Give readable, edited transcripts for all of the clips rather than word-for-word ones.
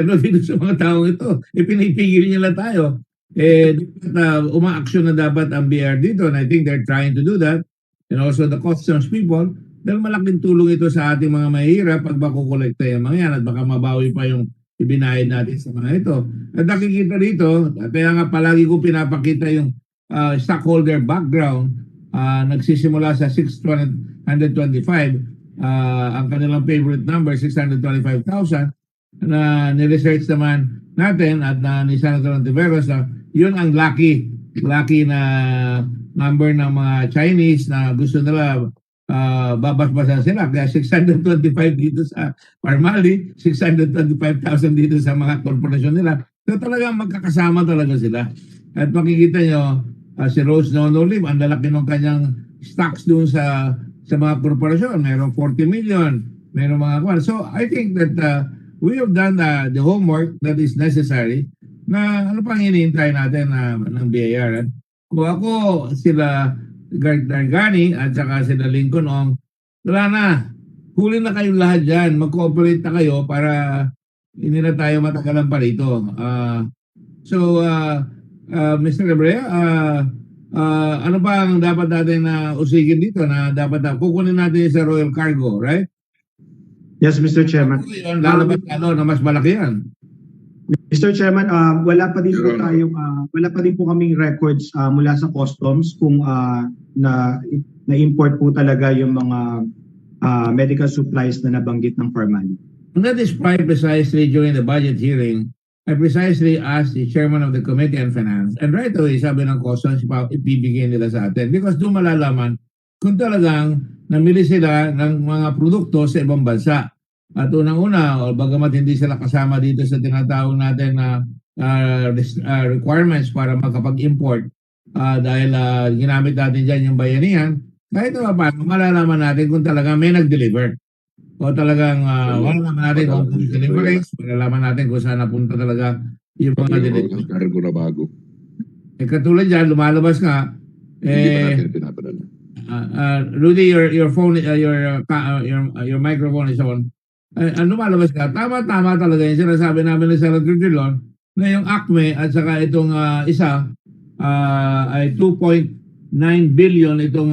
Pero dito sa mga taong ito, pinipigil nila tayo. Umaaksyon na dapat ang BR dito, and I think they're trying to do that. And also the customs people, dahil malaking tulong ito sa ating mga mahihirap pag makukolekta yung mga yan at baka mabawi pa yung ibinayad natin sa mga ito. At nakikita dito, kaya nga palagi ko pinapakita yung stockholder background, nagsisimula sa 625, ang kanilang favorite number, 625,000, na niresearch naman natin at ni Senator Antiveros na yun ang lucky na number ng mga Chinese na gusto nila babasbasan sila. Kaya 625 dito sa Parlade, 625,000 dito sa mga korporasyon nila. So talagang magkakasama talaga sila. At makikita nyo, si Rose Nonolim, ang lalaki ng kanyang stocks doon sa mga korporasyon. Mayroong 40 million, mayroong mga kwan. So I think that we have done the homework that is necessary na ano pang hinihintay natin ng BIR. Kung ako, sila Gargani at saka sila Lincoln Ong, wala na. Huli na kayong lahat dyan. Mag-cooperate na kayo para hindi na tayo matagalan pa rito. Mr. Ebrea, ano pa ang dapat natin na usigin dito na dapat kukunin natin sa Royal Cargo, right? Yes, Mr. Chairman. Lalabas na mas malaki yan. Mr. Chairman, wala pa din po kaming records mula sa customs kung na-import po talaga yung mga medical supplies na nabanggit ng Parlade. And that is precisely during the budget hearing, I precisely asked the chairman of the Committee on Finance, and right away sabi ng customs, ibibigay nila sa atin because doon malalaman kung talagang namili sila ng mga produkto sa ibang bansa. At unang-una, bagamat hindi sila kasama dito sa tinatawag natin na requirements para makapag-import dahil ginamit natin dyan yung bayanihan, kahit paano malalaman natin kung talagang may nag-deliver. O talagang malalaman natin kung deliveries, malalaman natin kung saan napunta talaga yung mga delivery. Cargo na bago. Katulad dyan, lumalabas nga, Hindi pa natin pinapadala. Rudy, your phone, your microphone is on. Lumalabas ka, tama talaga yung sinasabi namin ng Senator Dillon na yung ACME at saka itong isa ay 2.9 billion itong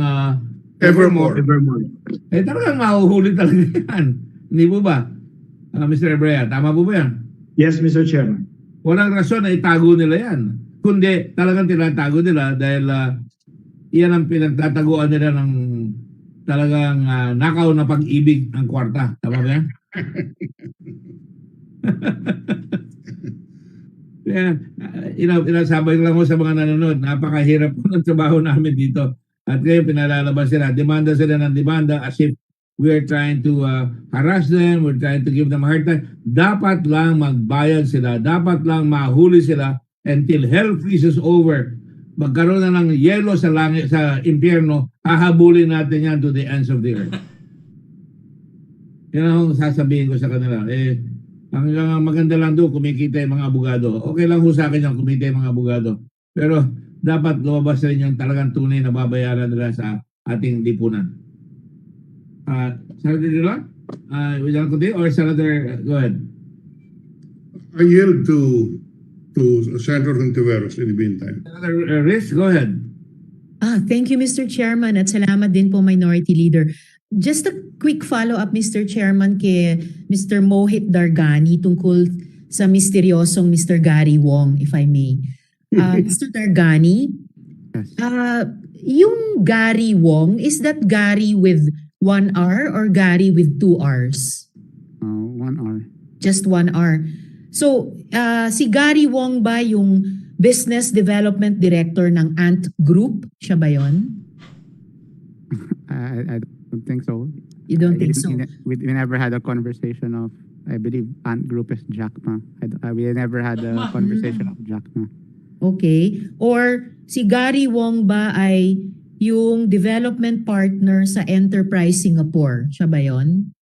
Evermore. Talagang mahuhuli talaga yan. Hindi po ba? Mr. Ebrea, tama po ba yan? Yes, Mr. Chairman. Walang rason na itago nila yan. Kundi talagang tinatago nila dahil yan ang pinagtataguan nila ng talagang nakaw na pag-ibig ng kwarta. Tama ba yan? Sabay lang mo sa mga nanonood, napakahirap po ng trabaho namin dito. At ngayon pinalalabas sila, demanda sila ng demanda as if we are trying to harass them, we're trying to give them a hard time. Dapat lang magbayad sila, dapat lang mahuli sila until hell freezes over. Magkaroon na ng yelo sa langit, sa impyerno, hahabulin natin yan to the ends of the earth. Yan ang sasabihin ko sa kanila. Ang maganda lang doon, kumikita yung mga abogado. Okay lang ho sa akin yung kumita yung mga abogado. Pero dapat lumabas rin yung talagang tunay na babayaran nila sa ating lipunan. Senator Dillon? Would you like to continue? Or Senator, go ahead. I yield to Senator Hontiveros in the meantime. Senator Riz, go ahead. Thank you, Mr. Chairman, at salamat din po, Minority Leader. Just a quick follow-up, Mr. Chairman, kay Mr. Mohit Dargani tungkol sa misteryosong Mr. Gary Wong, if I may. Mr. Dargani, yung Gary Wong, is that Gary with 1 R or Gary with 2 Rs? 1 R. Just 1 R. So, si Gary Wong ba yung Business Development Director ng Ant Group? Siya ba yun? I don't think so. You don't think so? We never had a conversation of, I believe, Ant Group is Jack Ma. We never had a conversation of Jack Ma. Okay. Or si Gary Wong ba ay yung development partner sa Enterprise Singapore? Siya ba yun?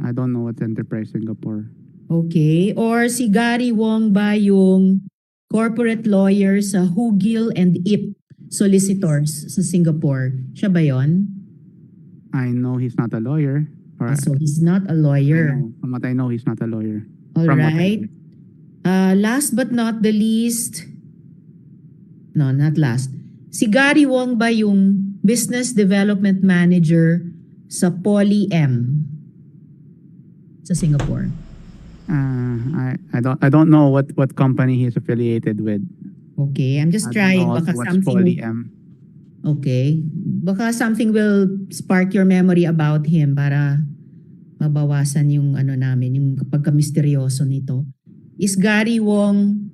I don't know what's Enterprise Singapore. Okay. Or si Gary Wong ba yung corporate lawyer sa Hugil and Ip Solicitors sa Singapore? Siya ba yun? I know he's not a lawyer. Or So he's not a lawyer. from what I know, he's not a lawyer. All From what I right. Last but not the least, no, not last. Si Gary Wong ba yung business development manager sa Poly M sa Singapore? I don't know what company he's affiliated with. Okay, I'm just I don't trying. know Baka what's Poly something. M. Okay. Baka something will spark your memory about him para mabawasan yung ano namin, yung pagka-misteryoso nito. Is Gary Wong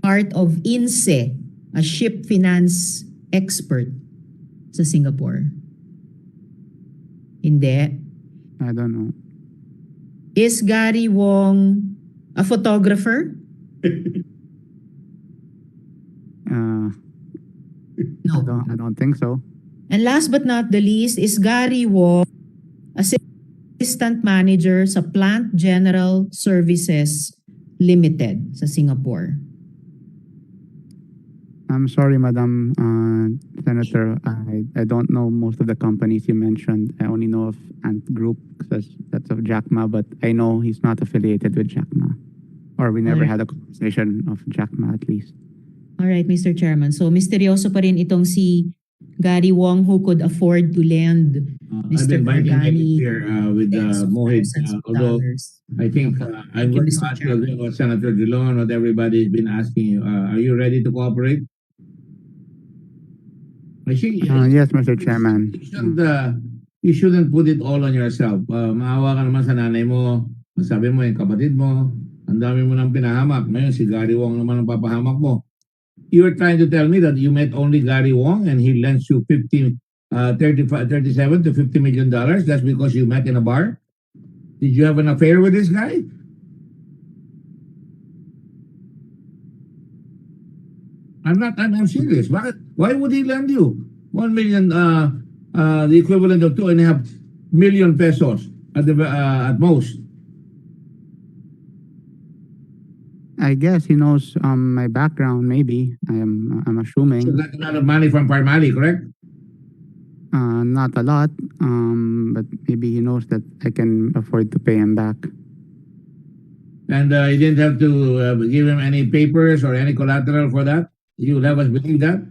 part of INSE, a ship finance expert sa Singapore? Hindi. I don't know. Is Gary Wong a photographer? No. I don't think so. And last but not the least, is Gary Wong assistant manager sa Plant General Services Limited sa Singapore? I'm sorry, Madam Senator. I don't know most of the companies you mentioned. I only know of Ant Group because that's of Jackma, but I know he's not affiliated with Jackma. Or we never had a conversation of Jackma at least. All right, Mr. Chairman. So, misteryoso pa rin itong si Gary Wong who could afford to lend I've Mr. been biting Gargani here with tens of Mohit, thousands of although dollars. I think I'm you, going to Mr. ask you again what Senator Dillon, what everybody's been asking you. Are you ready to cooperate? I think Yes, Mr. Chairman. you shouldn't put it all on yourself. Maawa ka naman sa nanay mo. Sabi mo yung kapatid mo, ang dami mo nang pinahamak. Ngayon si Gary Wong naman ang papahamak mo. You were trying to tell me that you met only Gary Wong and he lends you 37 to $50 million. That's because you met in a bar? Did you have an affair with this guy? I'm serious. Why would he lend you 1 million, the equivalent of 2.5 million pesos at most? I guess he knows my background. Maybe I'm So assuming got a lot of money from Parlade, correct? not a lot. But maybe he knows that I can afford to pay him back. And you didn't have to give him any papers or any collateral for that? You have us believe that?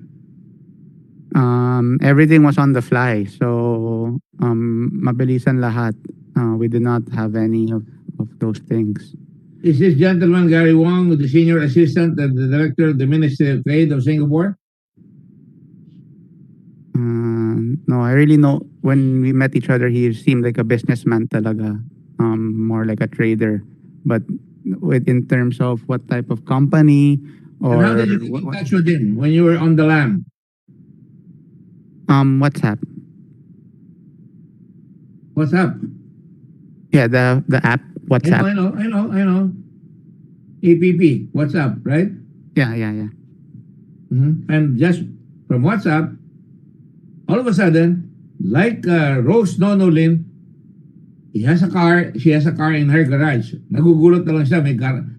Everything was on the fly, so mabilisan lahat. We did not have any of those things. Is this gentleman, Gary Wong, the senior assistant and the director of the Ministry of Trade of Singapore? No, I really know when we met each other, he seemed like a businessman talaga, more like a trader. But in terms of what type of company or And how did you get in touch with him when you were on the lam? WhatsApp. What's up? Yeah, the app WhatsApp. I know. APP, what's up, right? Yeah. And just from WhatsApp, all of a sudden, like Rose Nonolin, he has a car, she has a car in her garage. Nagugulot na lang siya,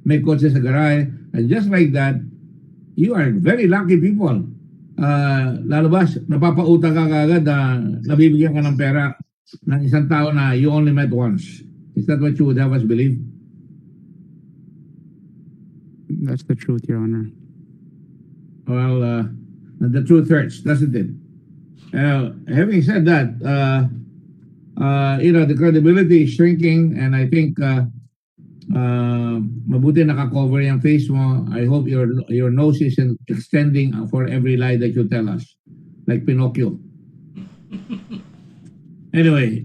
may kotse sa garage. And just like that, you are very lucky people. Lalabas, napapautang ka kagad na nabibigyan ka ng pera ng isang tao na you only met once. Is that what you would have us believe? That's the truth, Your Honor. Well, the truth hurts, doesn't it? Having said that, the credibility is shrinking, and I think mabuti naka-cover yung face mo. I hope your nose isn't extending for every lie that you tell us, like Pinocchio. Anyway,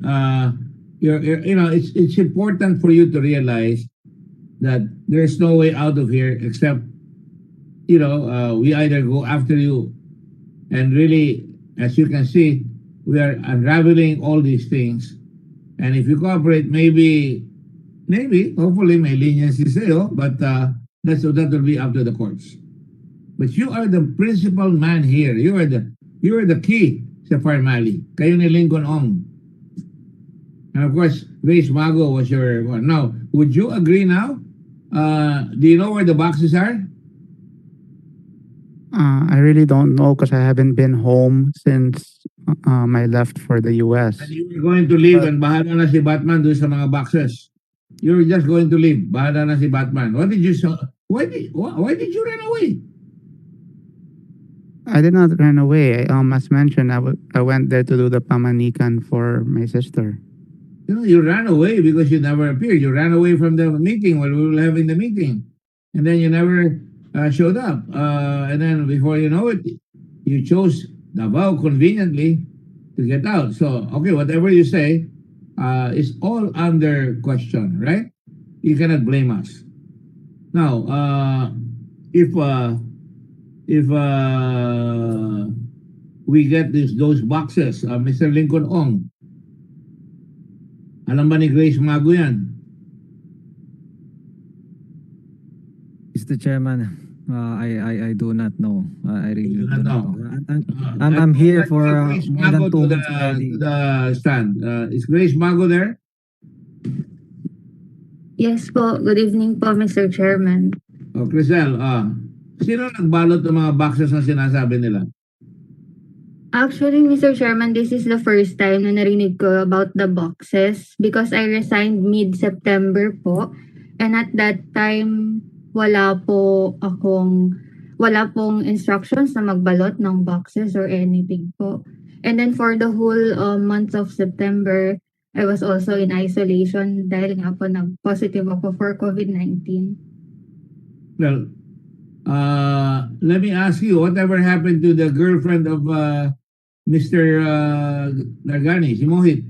it's important for you to realize that there's no way out of here except, we either go after you, and really, as you can see, we are unraveling all these things. And if you cooperate, maybe, hopefully, may leniency sa'yo, but that will be up to the courts. But you are the principal man here. You are the key sa Farmali. Kayo ni Lincoln Ong. And of course, Grace Mago was your one. Now, would you agree now? Do you know where the boxes are? I really don't know because I haven't been home since I left for the US. And you were going to leave and bahala na si Batman doon sa mga boxes. You were just going to leave. Bahala na si Batman. What did you so? Why did you run away? I did not run away. As mentioned, I went there to do the pamanikan for my sister. You know, you ran away because you never appeared. You ran away from the meeting while we were having the meeting. And then you never showed up. And then before you know it, you chose Davao conveniently to get out. So, okay, whatever you say is all under question, right? You cannot blame us. Now, if we get those boxes, Mr. Lincoln Ong, alam ba ni Grace Mago yan? Mr. Chairman, I do not know. I really You do do not not know. know. I'm here for Grace more than Mago 2 to months already. the stand. Is Grace Mago there? Yes po. Good evening po, Mr. Chairman. O, Krisel, sino nagbalot ng mga boxes na sinasabi nila? Actually, Mr. Chairman, this is the first time na narinig ko about the boxes because I resigned mid-September po. And at that time, wala pong instructions na magbalot ng boxes or anything po. And then for the whole month of September, I was also in isolation dahil nga po nag-positive ako for COVID-19. Well, let me ask you, whatever happened to the girlfriend of Mr. Nargani, si Mohit?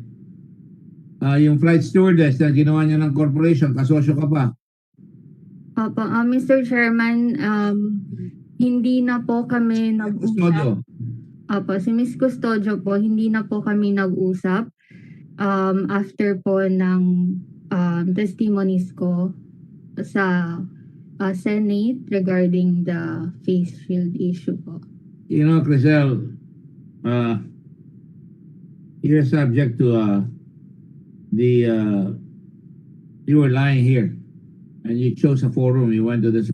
Yung flight stewardess na ginawa niya ng corporation, kasosyo ka pa. Opo, Mr. Chairman, hindi na po kami nag-usap. Custodio. Opo, si Miss Custodio po, hindi na po kami nag-usap after po ng testimonies ko sa Senate regarding the face shield issue po. You know, Krisel, you're subject to you were lying here and you chose a forum. You went to this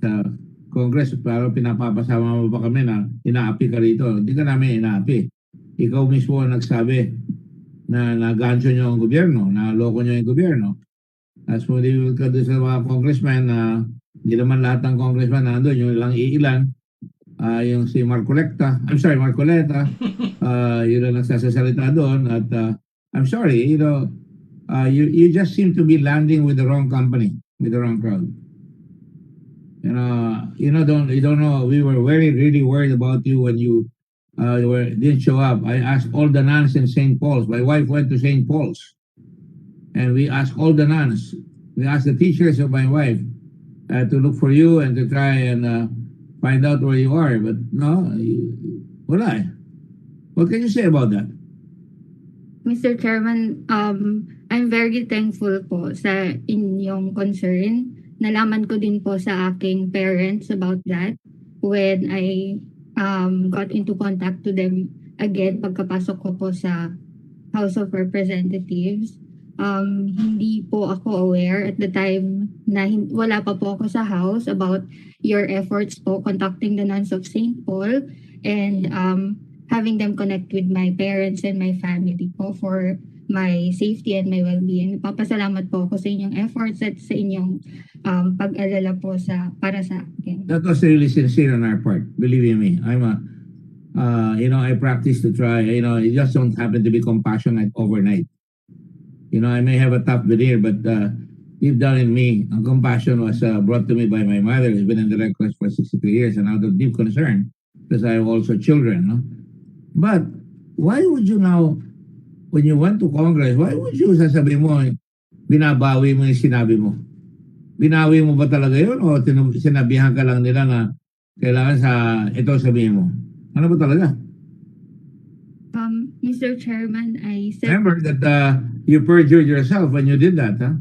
Congress, pero pinapapasama mo pa kami na inaapi ka rito. Hindi ka namin inaapi. Ikaw mismo ang nagsabi na nagancho nyo ang gobyerno, na loko nyo yung gobyerno. As mo din ka doon sa mga congressman na hindi naman lahat ng congressman nandun, yung ilang iilan, yung si Marcoleta, yun ang nagsasalita doon. At I'm sorry, you just seem to be landing with the wrong company, with the wrong crowd. You don't know. We were really worried about you when you didn't show up. I asked all the nuns in St. Paul's. My wife went to St. Paul's, and we asked all the nuns. We asked the teachers of my wife to look for you and to try and find out where you are. But no, wala. What can you say about that? Mr. Chairman, I'm very thankful po sa inyong concern. Nalaman ko din po sa aking parents about that when I got into contact to them again pagkapasok ko po sa House of Representatives. Hindi po ako aware at the time na wala pa po ako sa House about your efforts po contacting the nuns of St. Paul and having them connect with my parents and my family po for my safety and my well-being. Papasalamat po ako sa inyong efforts at sa inyong pag-alala po para sa akin. That was really sincere on our part. Believe you me, I'm I practice to try. You just don't happen to be compassionate overnight. I may have a tough veneer, but deep down in me, ang compassion was brought to me by my mother, who's been in the Red Cross for 63 years, and out of deep concern, because I have also children. No? But why would you now, when you went to Congress, why would you sasabihin mo, binabawi mo yung sinabi mo? Binawi mo ba talaga yun o sinabihan ka lang nila na kailangan ito sabihin mo? Ano ba talaga? Mr. Chairman, I said... Remember that you perjured yourself when you did that, huh?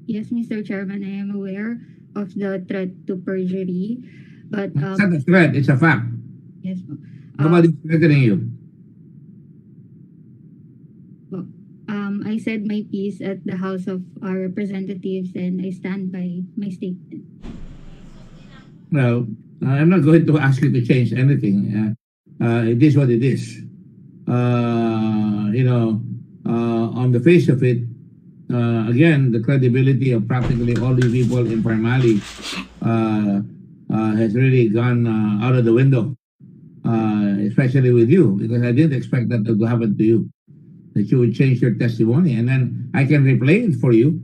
Yes, Mr. Chairman, I am aware of the threat to perjury. But, It's not a threat, it's a fact. yes po. Nobody's threatening you. I said my piece at the House of Representatives and I stand by my statement. Well, I'm not going to ask you to change anything. It is what it is. on the face of it, again, the credibility of practically all the people in Parmali has really gone out of the window, especially with you, because I didn't expect that to happen to you, that you would change your testimony. And then I can replay it for you.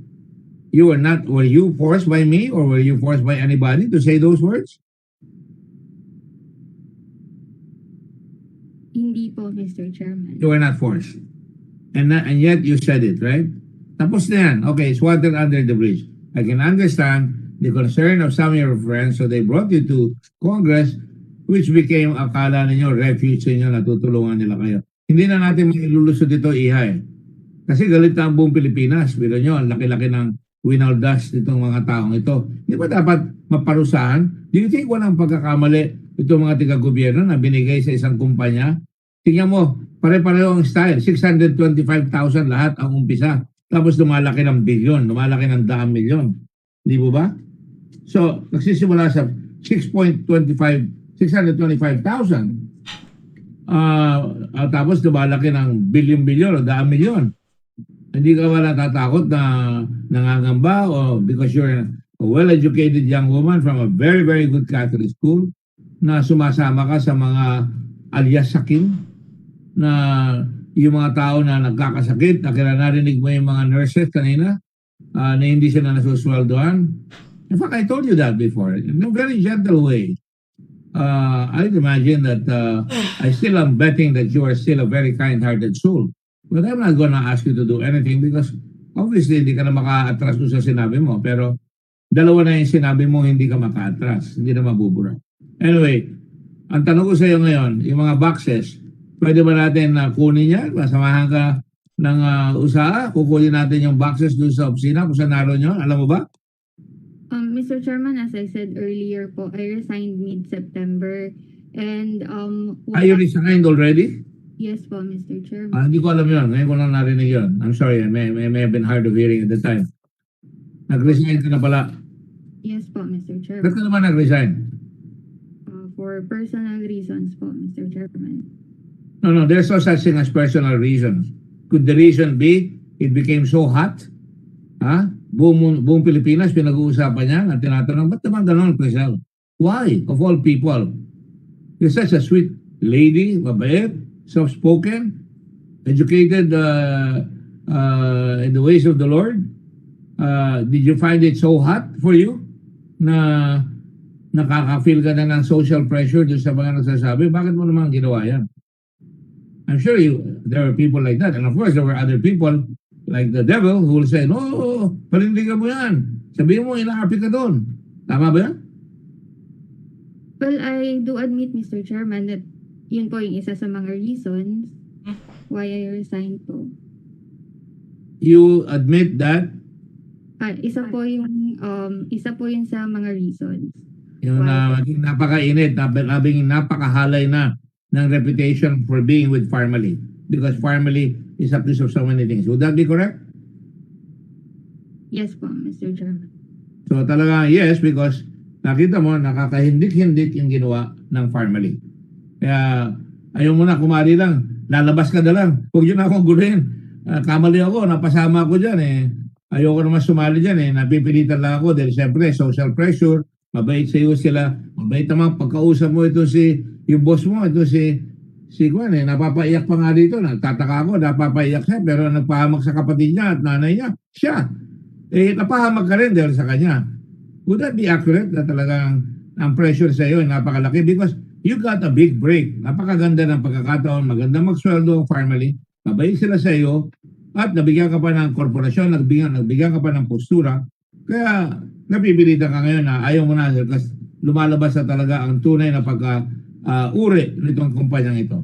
Were you forced by me or were you forced by anybody to say those words? Hindi po, Mr. Chairman. You were not forced. And yet you said it, right? Tapos na yan. Okay, it's water under the bridge. I can understand the concern of some of your friends, so they brought you to Congress, which became, akala ninyo, refuge ninyo, natutulungan nila kayo. Hindi na natin mailulusot ito, Iha. Kasi galit na ang buong Pilipinas. Pero nyo, ang laki-laki ng winaldas nitong mga taong ito. Hindi ba dapat maparusahan? Do you think walang pagkakamali itong mga tiga-gobyerno na binigay sa isang kumpanya? Tingnan mo, pare-pareho ang style. 625,000 lahat ang umpisa. Tapos lumalaki ng bilyon, lumalaki ng 100 milyon. Di ba ba? So, nagsisimula sa 625,000. Tapos lumalaki ng bilyon-bilyon o 100 milyon. Hindi ka wala natatakot na nangangamba o because you're a well-educated young woman from a very, very good Catholic school na sumasama ka sa mga alias sakin na yung mga tao na nagkakasakit, na narinig mo yung mga nurses kanina na hindi sila nasusweldoan. In fact, I told you that before in a very gentle way. I'd imagine that I still am betting that you are still a very kind-hearted soul. But I'm not gonna ask you to do anything because obviously hindi ka na maka-atras sa sinabi mo. Pero dalawa na yung sinabi mo, hindi ka maka-atras. Hindi na mabubura. Anyway, ang tanong ko sa iyo ngayon, yung mga boxes, pwede ba natin kunin yan? Masamahan ka ng usaha? Kukunin natin yung boxes doon sa opisina kung saan naroon nyo? Alam mo ba? Mr. Chairman, as I said earlier po, I resigned mid-September. And Are you resigned already? yes po, Mr. Chairman. Hindi ko alam yun. Ngayon ko lang narinig yun. I'm sorry. May have been hard of hearing at the time. Nag-resign ka na pala. Yes po, Mr. Chairman. Ba't ka naman nag-resign? For personal reasons po, Mr. Chairman. No, there's no such thing as personal reasons. Could the reason be it became so hot? Ha? Buong Pilipinas pinag-uusapan niya at tinatanong, ba't naman ganon, Krisel? Why? Of all people. You're such a sweet lady, mabait, soft-spoken, educated in the ways of the Lord. Did you find it so hot for you na nakaka-feel ka na ng social pressure doon sa mga nagsasabi? Bakit mo naman ginawa yan? I'm sure there were people like that. And of course, there were other people like the devil who will say, no, panindigan mo yan. Sabihin mo, inaapi ka doon. Tama ba yan? Well, I do admit, Mr. Chairman, that yun po yung isa sa mga reasons why I resigned po. You admit that? Isa po yung sa mga reasons. Yung maging napakainit, nabing napakahalay na ng reputation for being with Parmali. Because Parmali is accused of so many things. Would that be correct? Yes po, Mr. Chairman. So talaga yes, because nakita mo, nakakahindik-hindik yung ginawa ng Parmali. Kaya ayaw mo na, kumari lang, lalabas ka na lang. Huwag yun akong guluhin. Kamali ako, napasama ako dyan eh. Ayoko naman sumali dyan eh. Napipilitan lang ako dahil siyempre social pressure, mabait sa iyo sila, mabait naman pagkausap mo ito yung boss mo, ito si Gwen eh, napapaiyak pa nga dito. Nagtataka ako, napapaiyak siya, pero nagpahamak sa kapatid niya at nanay niya, siya. Eh, napahamak ka rin dahil sa kanya. Would that be accurate na talagang ang pressure sa iyo ay napakalaki? Because you got a big break. Napakaganda ng pagkakataon, maganda magsweldo ang family, mabait sila sa iyo, at nabigyan ka pa ng korporasyon, nabigyan ka pa ng postura. Kaya napipilitan ka ngayon na ayaw mo na kasi lumalabas na talaga ang tunay na pagka-uri nitong kumpanyang ito.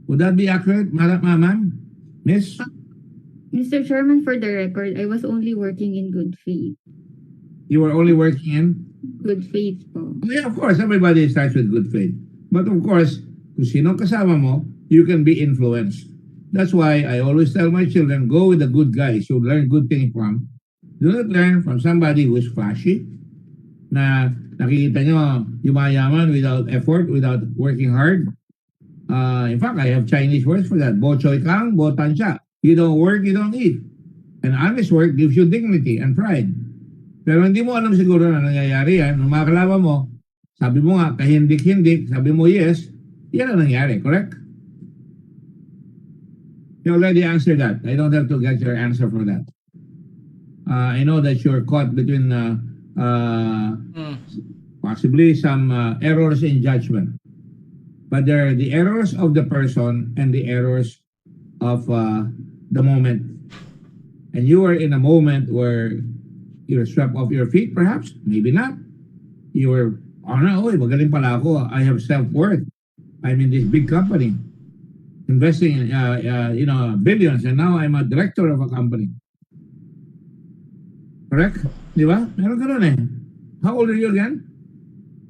Would that be accurate, ma'am? Miss? Mr. Chairman, for the record, I was only working in good faith. You were only working in? Good faith po. Yeah, of course, everybody starts with good faith. But of course, kung sino kasama mo, you can be influenced. That's why I always tell my children, go with the good guys you learn good things from. Do not learn from somebody who is flashy, na nakikita nyo yumayaman without effort, without working hard. In fact, I have Chinese words for that. Bo choy kang, bo tansya. You don't work, you don't eat. And honest work gives you dignity and pride. Pero hindi mo alam siguro na nangyayari yan. Nung mga kalaban mo, sabi mo nga, kahindik-hindik, sabi mo yes, yan ang nangyari, correct? You already answered that. I don't have to get your answer for that. I know that you're caught between possibly some errors in judgment. But there are the errors of the person and the errors of the moment. And you are in a moment where you're swept off your feet, perhaps, maybe not. You were, magaling pala ako. I have self-worth. I'm in this big company, investing in, billions, and now I'm a director of a company. Correct? Di ba? Meron ka nun eh. How old are you again?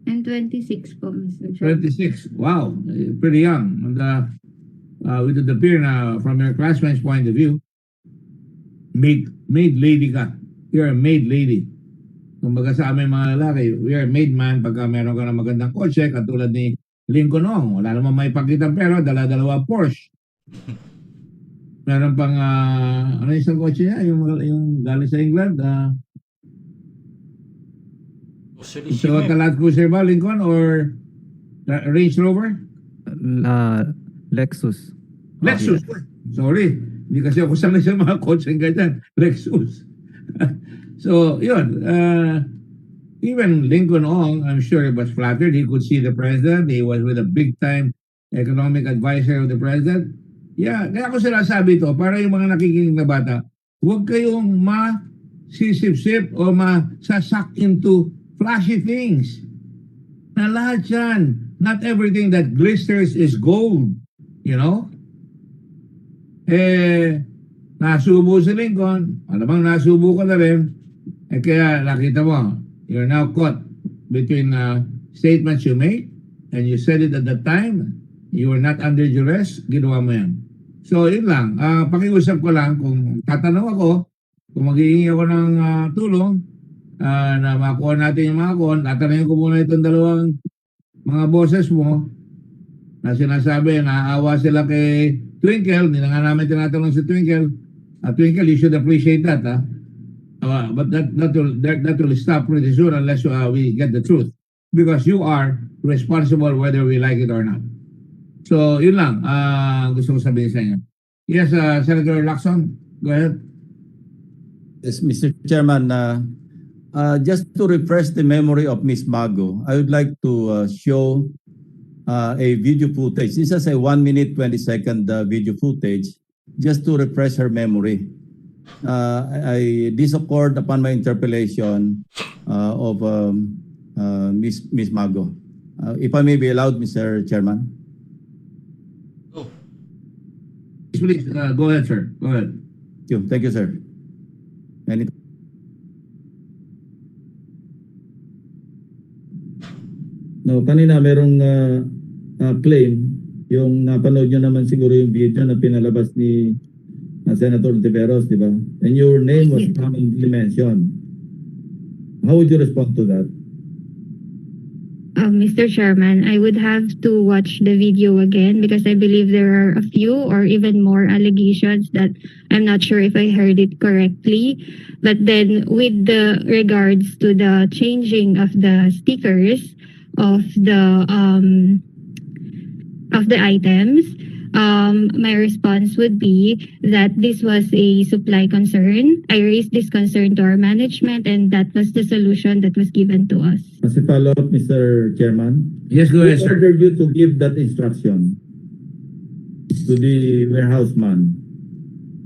I'm 26 po, Mr. Chairman. 26. Wow. Pretty young. And it would appear na from your classmate's point of view, maid lady ka. You're a maid lady. Kumbaga sa amin mga lalaki, we are made man pagka meron ka ng magandang kotse, katulad ni Lincoln Ong. Wala naman may pakitang pera, dala-dalawa Porsche. Meron pang, ano yung isang kotse niya? Yung galing sa England? So, Land Cruiser ba, Lincoln? Or Range Rover? Lexus. Lexus. Sorry. Hindi kasi ako sanay sa mga kotse ganyan. Lexus. So, yun. Even Lincoln Ong, I'm sure he was flattered. He could see the president. He was with a big-time economic advisor of the president. Yeah, kaya ko sinasabi ito, para yung mga nakikinig na bata, huwag kayong masisip-sip o masasak into flashy things. Na lahat yan. Not everything that glisters is gold. You know? Nasubo si Lincoln. Alamang nasubo ko na rin. Kaya nakita mo, you're now caught between statements you made and you said it at the time. You were not under duress. Ginawa mo yan. So, yun lang. Pakiusap ko lang kung tatanong ako, kung maghihingi ako ng tulong na makuha natin yung mga kon, tatanungin ko muna itong dalawang mga bosses mo na sinasabi, naaawa sila kay Twinkle. Hindi na nga namin tinatanong si Twinkle. Twinkle, you should appreciate that. But that will stop pretty soon unless we get the truth. Because you are responsible whether we like it or not. So, yun lang. Gusto ko sabihin sa inyo. Yes, Senator Lacson, go ahead. Yes, Mr. Chairman, just to refresh the memory of Ms. Mago, I would like to show a video footage. This is a 1 minute 20-second video footage just to refresh her memory. I disaccord upon my interpellation of Ms. Mago. If I may be allowed, Mr. Chairman. Please, go ahead, sir. Go ahead. Thank you, sir. No, kanina merong claim, yung napanood nyo naman siguro yung video na pinalabas ni Senator Tiveros, di ba? And your name was commonly mentioned. How would you respond to that? Mr. Chairman, I would have to watch the video again because I believe there are a few or even more allegations that I'm not sure if I heard it correctly. But then with the regards to the changing of the stickers of the items, my response would be that this was a supply concern. I raised this concern to our management and that was the solution that was given to us. As a follow-up, Mr. Chairman. Yes, go ahead, Who sir. ordered you to give that instruction to the warehouse man?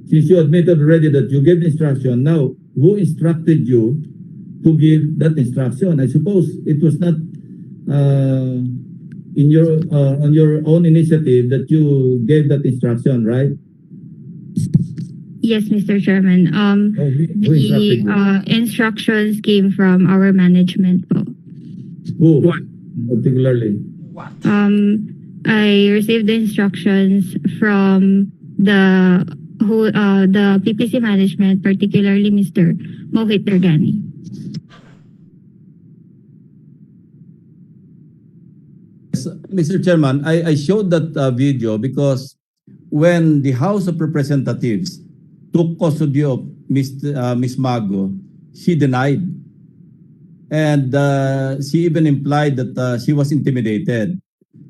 Since you admitted already that you gave the instruction, now who instructed you to give that instruction? I suppose it was not in your on your own initiative that you gave that instruction, right? Yes, Mr. Chairman. Who instructed you? The instructions came from our management po. Who particularly? I received the instructions from the PPC management, particularly Mr. Mohit Dargani. Yes, Mr. Chairman, I showed that video because when the House of Representatives took custody of Miss Mago, she denied. And she even implied that she was intimidated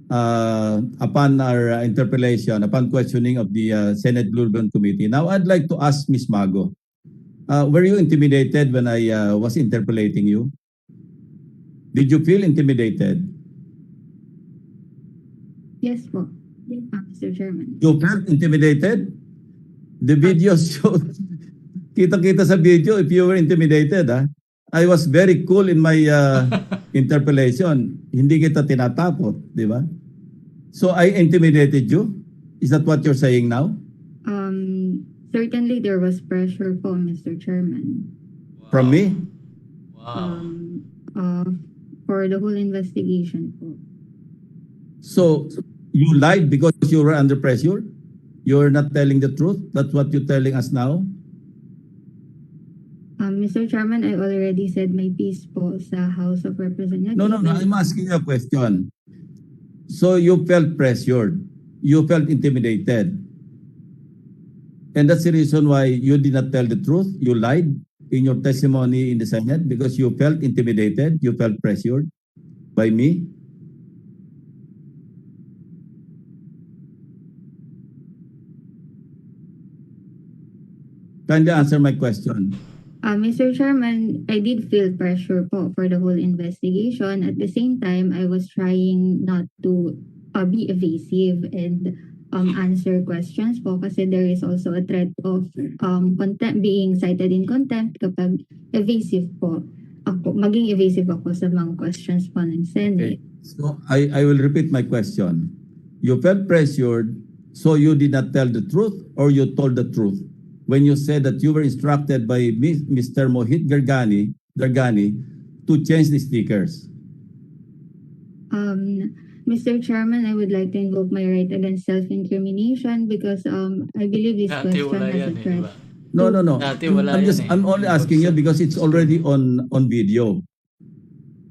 upon our interpellation, upon questioning of the Senate Blue Ribbon Committee. Now, I'd like to ask Miss Mago, were you intimidated when I was interpellating you? Did you feel intimidated? Yes po, Mr. Chairman. You felt intimidated? The video showed, kita-kita sa video if you were intimidated. I was very cool in my interpellation. Hindi kita tinatapot, di ba? So I intimidated you? Is that what you're saying now? Certainly there was pressure po, Mr. Chairman. From me? For the whole investigation po. So you lied because you were under pressure? You're not telling the truth? That's what you're telling us now? Mr. Chairman, I already said my piece po sa House of Representatives. No. I'm asking you a question. So you felt pressured. You felt intimidated. And that's the reason why you did not tell the truth. You lied in your testimony in the Senate because you felt intimidated. You felt pressured by me. Kindly answer my question. Mr. Chairman, I did feel pressure po for the whole investigation. At the same time, I was trying not to be evasive and answer questions po kasi there is also a threat of contempt, being cited in contempt kapag evasive po. Maging evasive ako sa mga questions po ng Senate. Okay. So I will repeat my question. You felt pressured, so you did not tell the truth or you told the truth? When you said that you were instructed by Mr. Mohit Dargani to change the stickers? Mr. Chairman, I would like to invoke my right against self-incrimination because I believe this question has a threat. No. I'm only asking you because it's already on video.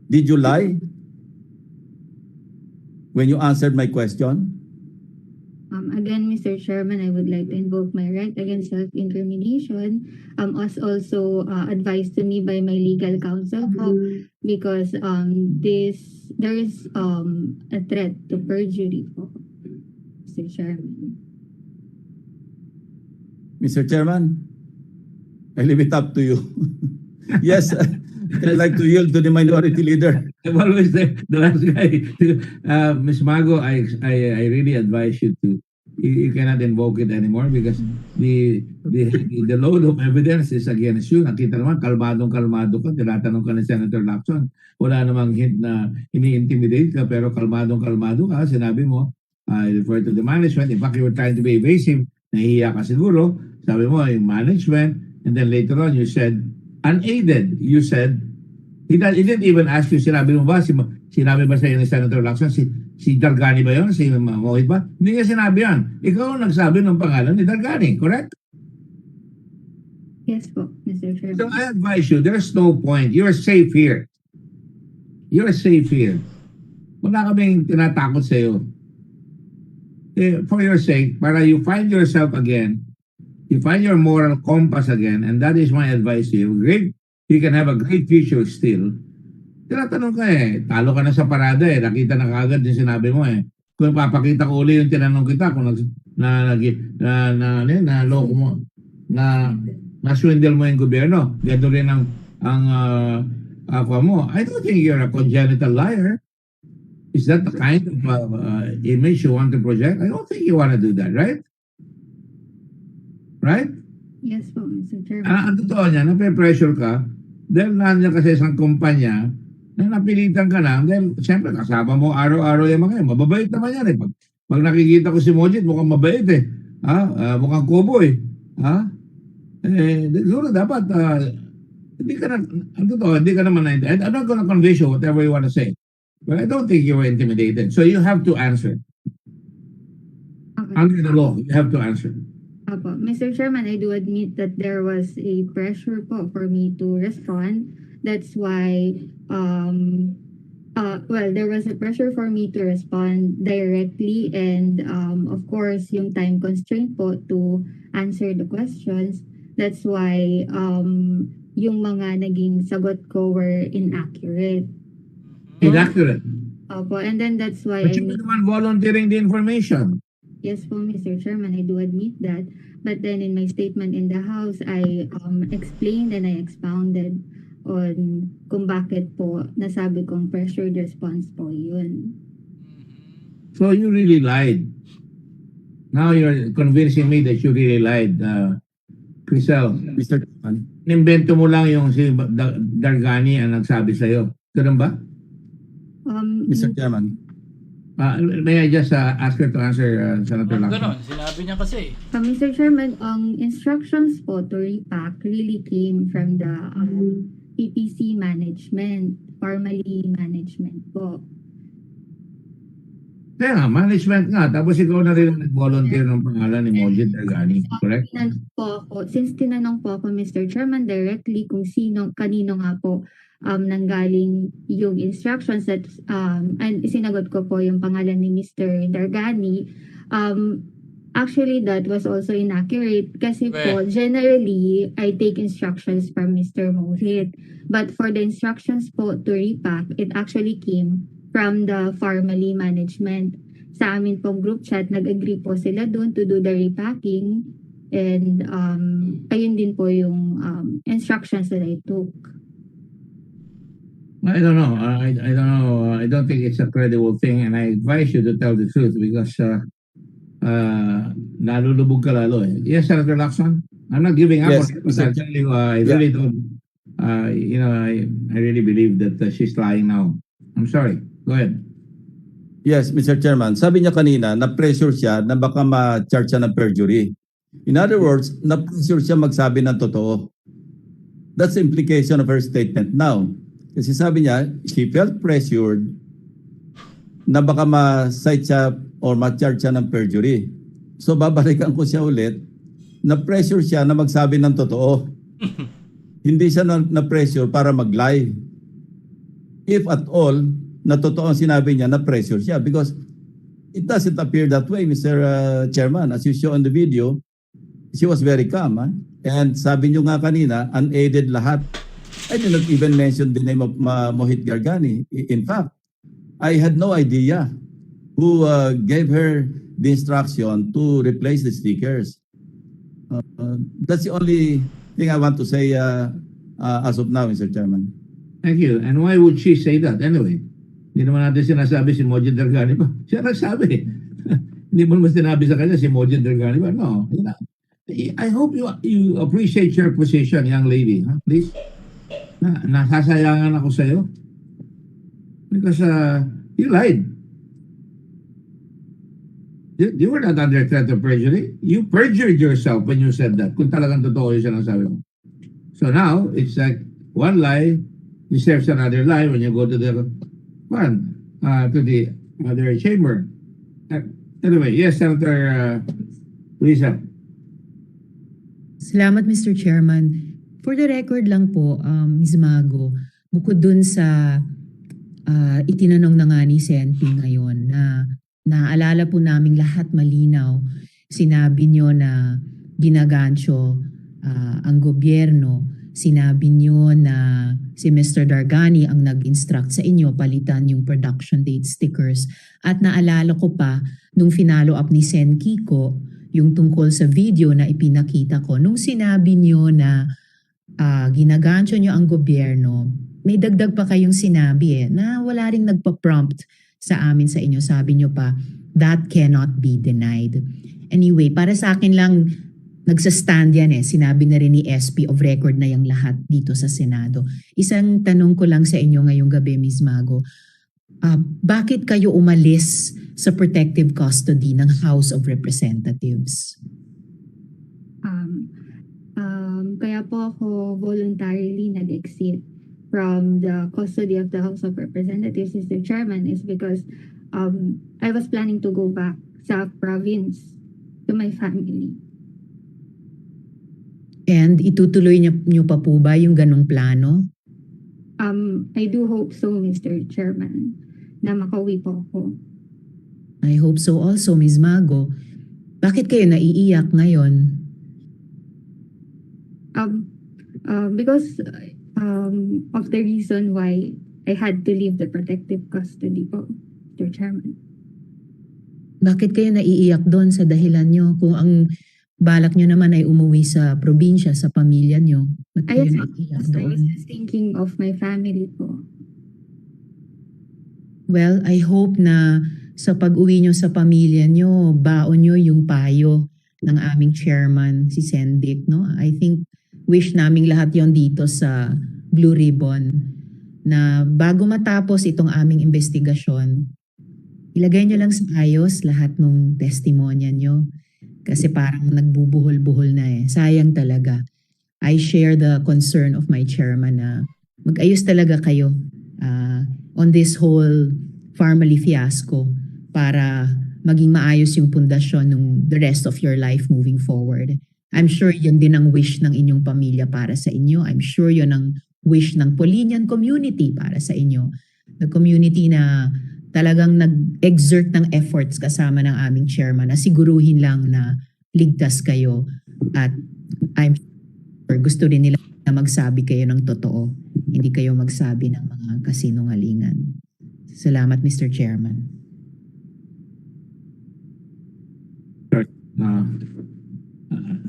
Did you lie when you answered my question? Again, Mr. Chairman, I would like to invoke my right against self-incrimination as also advised to me by my legal counsel po, because there is a threat to perjury po, Mr. Chairman. Mr. Chairman, I leave it up to you. Yes, I'd like to yield to the minority leader. I'm always the last guy. Ms. Mago, I really advise you to, you cannot invoke it anymore because the load of evidence is against you. Nakita naman, kalmadong ka, tinatanong ka ni Senator Lacson. Wala namang hint na ini-intimidate ka, pero kalmadong ka. Sinabi mo, I refer to the management. In fact, you were trying to be evasive. Nahihiya ka siguro. Sabi mo, yung management. And then later on, you said, unaided. You said, he didn't even ask you, sinabi mo ba, sinabi ba sa iyo ni Senator Lacson, si Dargani ba yun? Si Mohit ba? Hindi niya sinabi yan. Ikaw ang nagsabi ng pangalan ni Dargani, correct? Yes po, Mr. Chairman. So I advise you, there's no point. You're safe here. You're safe here. Wala kaming tinatakot sa iyo. For your sake, para you find yourself again, you find your moral compass again, and that is my advice to you. You can have a great future still. Tinatanong ka talo ka na sa parada nakita na kagad yung sinabi mo Kung papakita ko uli yung tinanong kita, kung loko mo, na-swindle mo yung gobyerno, gano'n rin ang mo. I don't think you're a congenital liar. Is that the kind of image you want to project? I don't think you want to do that, right? Right? Yes po, Mr. Chairman. Ang totoo niya, nape-pressure ka dahil nandiyan kasi isang kumpanya na napilitan ka lang dahil siyempre kasama mo araw-araw yung mga mababait naman yan Pag nakikita ko si Mojit, mukhang mabait mukhang cowboy. Siguro dapat hindi ka na, ang totoo, hindi ka naman I'm not gonna convince you whatever you want to say. But I don't think you were intimidated. So you have to answer. Okay. Under the law, you have to answer. Apo. Mr. Chairman, I do admit that there was a pressure po for me to respond. That's why Well, there was a pressure for me to respond directly and of course, yung time constraint po to answer the questions. That's why yung mga naging sagot ko were inaccurate. Inaccurate. Opo, and then that's why But you were the one volunteering the information. yes po, Mr. Chairman, I do admit that. But then in my statement in the House, I explained and I expounded on kung bakit po nasabi kong pressured response po yun. So you really lied. Now you're convincing me that you really lied. Krisel, Mr. Chairman. inimbento mo lang yung si Dargani ang nagsabi sa'yo. Ganun ba? Mr. Chairman. May I just ask her to answer, Senator Lacson? Ganon, sinabi niya kasi. Mr. Chairman, ang instructions po to repack really came from the PPC management, formally management po. Kaya nga, management nga. Tapos ikaw na rin nag-volunteer ng pangalan ni Mojit Dargani, correct? Since tinanong po ako, Mr. Chairman, directly kung kanino nga po nanggaling yung instructions that and sinagot ko po yung pangalan ni Mr. Dargani. Actually, that was also inaccurate kasi po, generally, I take instructions from Mr. Mohit. But for the instructions po to repack, it actually came from the formally management. Sa amin pong group chat, nag-agree po sila doon to do the repacking. And ayun din po yung instructions that I took. I don't know. I don't know. I don't think it's a credible thing, and I advise you to tell the truth because nalulubog ka lalo eh. Yes, Senator Lacson? I'm not giving up Yes, on it, but I'll tell you, I really don't, I really believe that she's lying now. I'm sorry. Go ahead. Yes, Mr. Chairman. Sabi niya kanina, na-pressure siya na baka ma-charge siya ng perjury. In other words, na-pressure siya magsabi ng totoo. That's the implication of her statement now. Kasi sabi niya, she felt pressured na baka ma-cite siya or ma-charge siya ng perjury. So babalikan ko siya ulit, na-pressure siya na magsabi ng totoo. Hindi siya na-pressure para mag-lie. If at all, na totoo ang sinabi niya, na-pressure siya. Because it doesn't appear that way, Mr. Chairman. As you show on the video, she was very calm. And sabi niyo nga kanina, unaided lahat. I did not even mention the name of Mohit Dargani. In fact, I had no idea who gave her the instruction to replace the stickers. That's the only thing I want to say as of now, Mr. Chairman. Thank you. And why would she say that anyway? Hindi naman natin sinasabi si Mojit Dargani pa. Siya nagsabi. Hindi mo naman sinabi sa kanya si Mojit Dargani pa. No. I hope you appreciate your position, young lady. Huh? Please. Nasasayangan ako sa'yo. Because you lied. You were not under threat of perjury. You perjured yourself when you said that. Kung talagang totoo yung sinasabi mo. So now, it's like one lie deserves another lie when you go to the other chamber. Anyway, yes, Senator Lisa. Salamat, Mr. Chairman. For the record lang po, Ms. Mago, bukod dun sa itinanong na nga ni Senpi ngayon na naalala po naming lahat malinaw, sinabi nyo na ginagancho ang gobyerno, sinabi nyo na si Mr. Dargani ang nag-instruct sa inyo palitan yung production date stickers. At naalala ko pa nung finalo up ni Sen Kiko yung tungkol sa video na ipinakita ko, nung sinabi nyo na ginagancho nyo ang gobyerno, may dagdag pa kayong sinabi na wala ring nagpa-prompt sa amin sa inyo. Sabi nyo pa, that cannot be denied. Anyway, para sa akin lang, nagsastand yan Sinabi na rin ni SP of record na yung lahat dito sa Senado. Isang tanong ko lang sa inyo ngayong gabi, Ms. Mago. Bakit kayo umalis sa protective custody ng House of Representatives? Kaya po ako voluntarily nag-exit from the custody of the House of Representatives, Mr. Chairman, is because I was planning to go back sa province to my family. And itutuloy niyo pa po ba yung ganong plano? I do hope so, Mr. Chairman, na makauwi po ako. I hope so also, Ms. Mago. Bakit kayo naiiyak ngayon? Because of the reason why I had to leave the protective custody po, Mr. Chairman. Bakit kayo naiiyak doon sa dahilan nyo? Kung ang balak nyo naman ay umuwi sa probinsya, sa pamilya nyo. Ba't kayo naiiyak I doon? was just thinking of my family po. Well, I hope na sa pag-uwi nyo sa pamilya nyo, baon nyo yung payo ng aming chairman, si Sendik. No? I think wish naming lahat yon dito sa Blue Ribbon na bago matapos itong aming investigasyon, ilagay nyo lang sa ayos lahat ng testimonya nyo. Kasi parang nagbubuhol-buhol na eh. Sayang talaga. I share the concern of my chairman na mag-ayos talaga kayo on this whole family fiasco para maging maayos yung pundasyon ng the rest of your life moving forward. I'm sure yun din ang wish ng inyong pamilya para sa inyo. I'm sure yun ang wish ng Polinian community para sa inyo. The community na talagang nag-exert ng efforts kasama ng aming chairman na siguruhin lang na ligtas kayo at I'm sure gusto rin nila na magsabi kayo ng totoo. Hindi kayo magsabi ng mga kasinungalingan. Salamat, Mr. Chairman.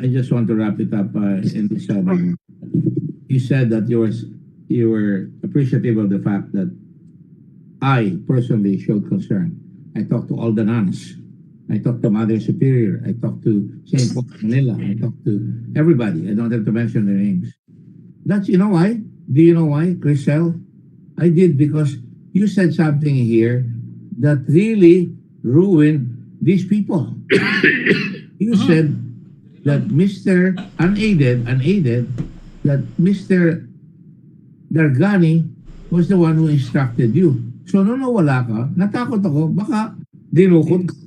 I just want to wrap it up in this you said that you were appreciative of the fact that I personally showed concern. I talked to all the nuns. I talked to Mother Superior. I talked to St. Paul Manila. I talked to everybody. I don't have to mention their names. That's, you know why? Do you know why, Krisel? I did because you said something here that really ruined these people. You said that Mr. Unaided, that Mr. Dargani was the one who instructed you. So nung nawala ka, natakot ako, baka dinukot ka.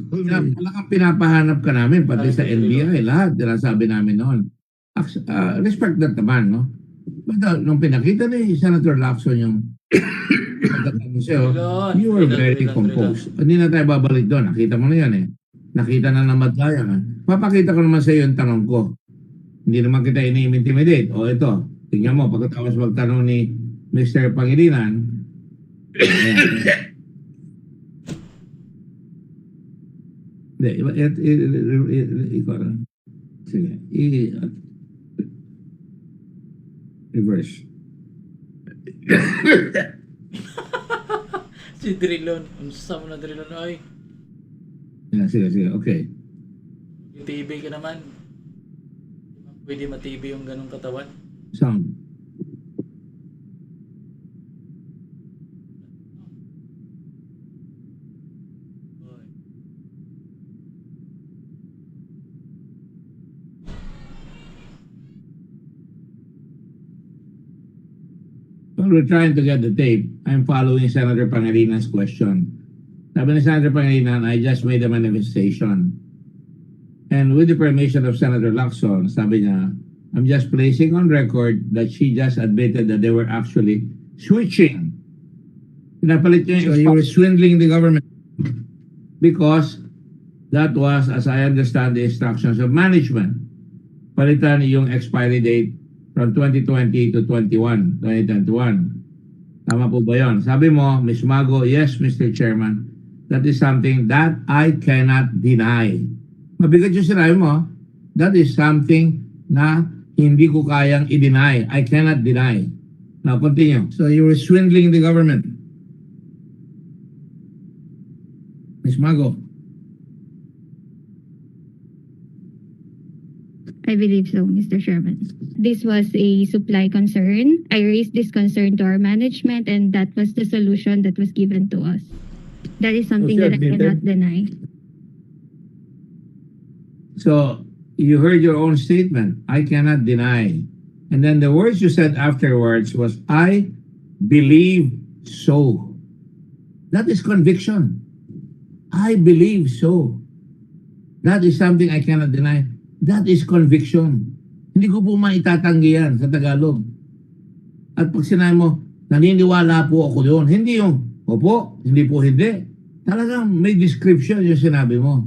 Wala kang pinapahanap ka namin, pati sa NBI, lahat, sabi namin noon. Respect that naman, no? But nung pinakita ni Senator Lacson yung museo, you were very composed. Hindi na tayo babalik doon, nakita mo na yan eh. Nakita na namadlayan. Papakita ko naman sa iyo yung tanong ko. Hindi naman kita ini-intimidate. O ito, tingnan mo, pagkatapos magtanong ni Mr. Pangilinan, sige, reverse. Si Drilon, unsa mo na Drilon ay? Sige, okay. TV ka naman. Pwede ma-TV yung ganong katawan. Sound. Well, we're trying to get the tape. I'm following Senator Pangalinan's question. Sabi ni Senator Pangilinan, I just made a manifestation. And with the permission of Senator Lacson, sabi niya, I'm just placing on record that she just admitted that they were actually switching. Pinapalit niya so you were swindling the government. Because that was, as I understand, the instructions of management. Palitan yung expiry date from 2020 to 2021. Tama po ba yun? Sabi mo, Ms. Mago, yes, Mr. Chairman, that is something that I cannot deny. Mabigat yung sinabi mo, that is something na hindi ko kayang i-deny. I cannot deny. Now, continue. So you were swindling the government. Ms. Mago. I believe so, Mr. Chairman. This was a supply concern. I raised this concern to our management and that was the solution that was given to us. That is something that I cannot deny. So you heard your own statement. I cannot deny. And then the words you said afterwards was, I believe so. That is conviction. I believe so. That is something I cannot deny. That is conviction. Hindi ko po maitatanggi yan sa Tagalog. At pag sinabi mo, naniniwala po ako doon. Hindi yung, opo, hindi po hindi. Talagang may description yung sinabi mo.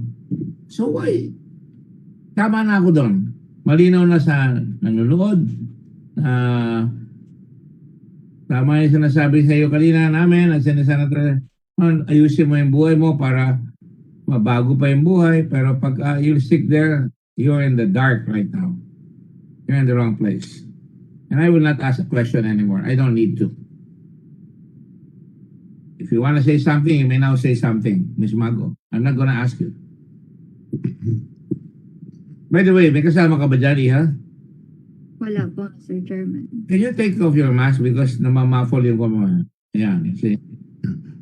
So why? Tama na ako doon. Malinaw na sa nanonood. Tama yung sinasabi sa iyo kanina namin at sinasabi ayusin mo yung buhay mo para mabago pa yung buhay. Pero pag you'll stick there, you're in the dark right now. You're in the wrong place. And I will not ask a question anymore. I don't need to. If you want to say something, you may now say something, Ms. Mago. I'm not gonna ask you. By the way, may kasama ka ba dyan, Iha? Wala po, Mr. Chairman. Can you take off your mask because namamaffle yung kumama? Yan, see?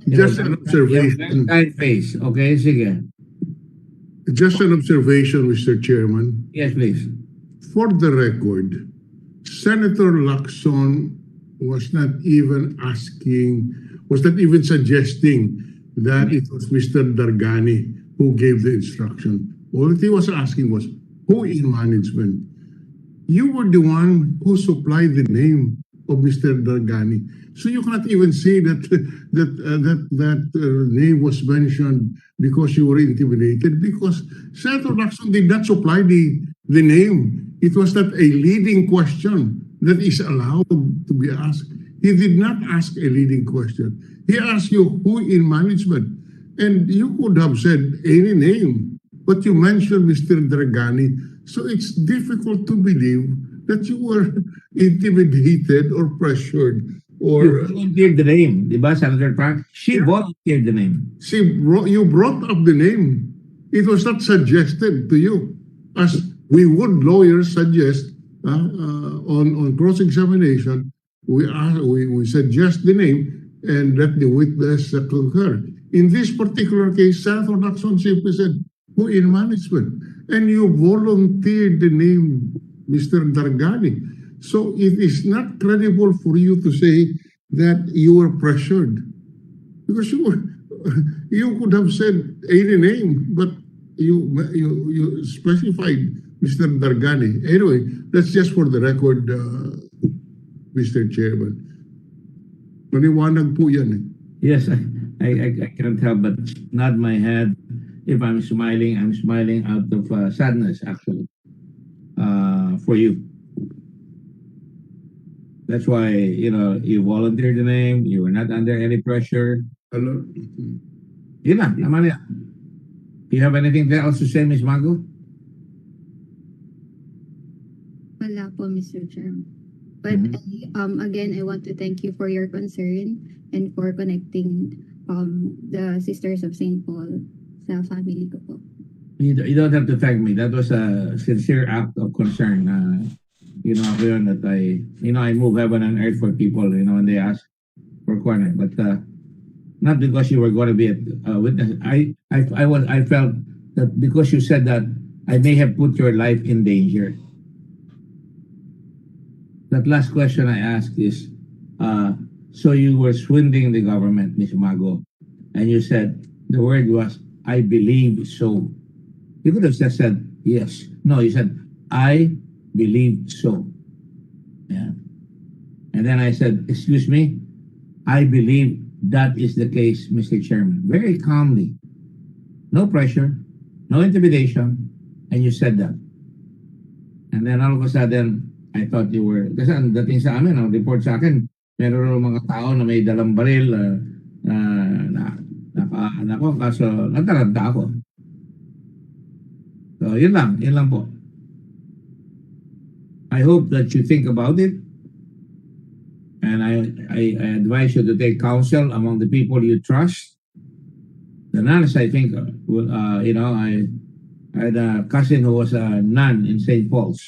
Just an observation. Kind face. Okay, sige. Just an observation, Mr. Chairman. Yes, please. For the record, Senator Lacson was not even suggesting that it was Mr. Dargani who gave the instruction. All he was asking was, who in management? You were the one who supplied the name of Mr. Dargani. So you cannot even say that name was mentioned because you were intimidated, because Senator Lacson did not supply the name. It was not a leading question that is allowed to be asked. He did not ask a leading question. He asked you who in management. And you could have said any name, but you mentioned Mr. Dargani. So it's difficult to believe that you were intimidated or pressured. Or You volunteered the name, di ba, Senator Frank? She volunteered the name. you brought up the name. It was not suggested to you, as we would lawyers suggest on cross-examination. We suggest the name and let the witness concur. In this particular case, Senator Lacson simply said, who in management? And you volunteered the name Mr. Dargani. So it is not credible for you to say that you were pressured. Because you could have said any name, but you specified Mr. Dargani. Anyway, that's just for the record, Mr. Chairman. Maniwanag po yan eh. Yes, I can't help but nod my head. If I'm smiling out of sadness, actually, for you. That's why, you volunteered the name, you were not under any pressure. Hello? Yun na, naman yan. Do you have anything else to say, Ms. Mago? Wala po, Mr. Chairman. But again, I want to thank you for your concern and for connecting the Sisters of St. Paul sa family ko po. You don't have to thank me. That was a sincere act of concern. Ako yun that I move heaven and earth for people, when they ask for corner. But not because you were going to be a witness. I felt that because you said that, I may have put your life in danger. That last question I asked is, so you were swindling the government, Ms. Mago, and you said, the word was, I believe so. You could have just said, yes. No, you said, I believe so. Yeah. And then I said, excuse me, I believe that is the case, Mr. Chairman. Very calmly. No pressure, no intimidation, and you said that. And then all of a sudden, I thought you were, kasi ang dating sa amin, ang report sa akin, meron mga tao na may dalang baril, kaso nataranta ako. So, yun lang po. I hope that you think about it, and I advise you to take counsel among the people you trust. The nuns, I think, I had a cousin who was a nun in St. Paul's,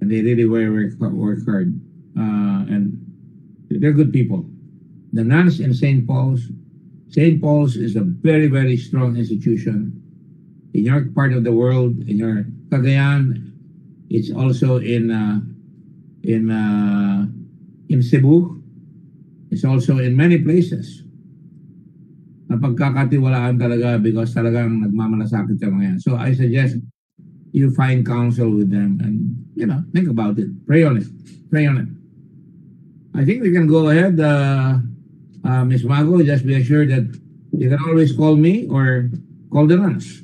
and they really work hard, and they're good people. The nuns in St. Paul's is a very, very strong institution. In your part of the world, in your Cagayan, it's also in Cebu. It's also in many places. Napagkakatiwalaan talaga because talagang nagmamalasakit sa mga yan. So I suggest you find counsel with them and think about it. Pray on it. Pray on it. I think we can go ahead, Ms. Mago. Just be assured that you can always call me or call the nuns.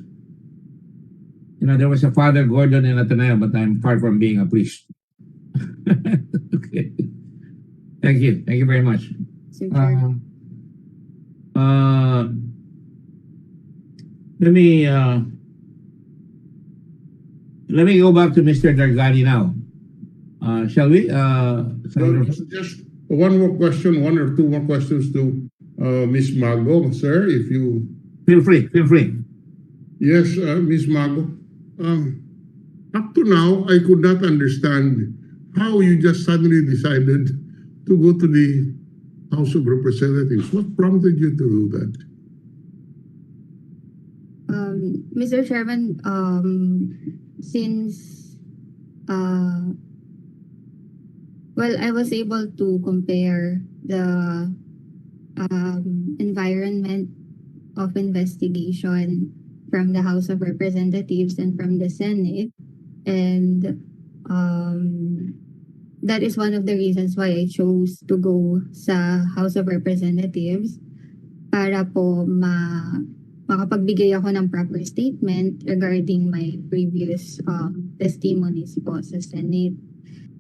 There was a Father Grodon in Ateneo, but I'm far from being a priest. Okay. Thank you. Thank you very much. Mr. Chair. Let me go back to Mr. Dargani now. Shall we? Just one more question, one or two more questions to Ms. Mago, sir, if you... Feel free. Yes, Ms. Mago. Up to now, I could not understand how you just suddenly decided to go to the House of Representatives. What prompted you to do that? Mr. Chairman, since I was able to compare the environment of investigation from the House of Representatives and from the Senate, and that is one of the reasons why I chose to go sa House of Representatives para po makapagbigay ako ng proper statement regarding my previous testimonies po sa Senate.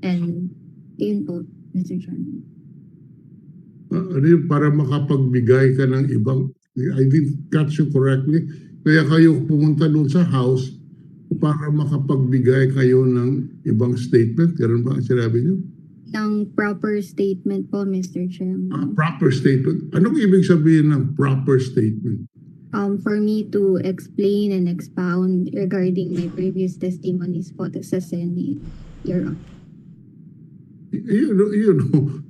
And yun po, Mr. Chairman. Para makapagbigay ka ng ibang... I didn't catch you correctly. Kaya kayo pumunta doon sa House para makapagbigay kayo ng ibang statement. Ganun ba ang sinabi niyo? Ng proper statement po, Mr. Chairman. Proper statement. Anong ibig sabihin ng proper statement? For me to explain and expound regarding my previous testimonies po sa Senate, Your Honor.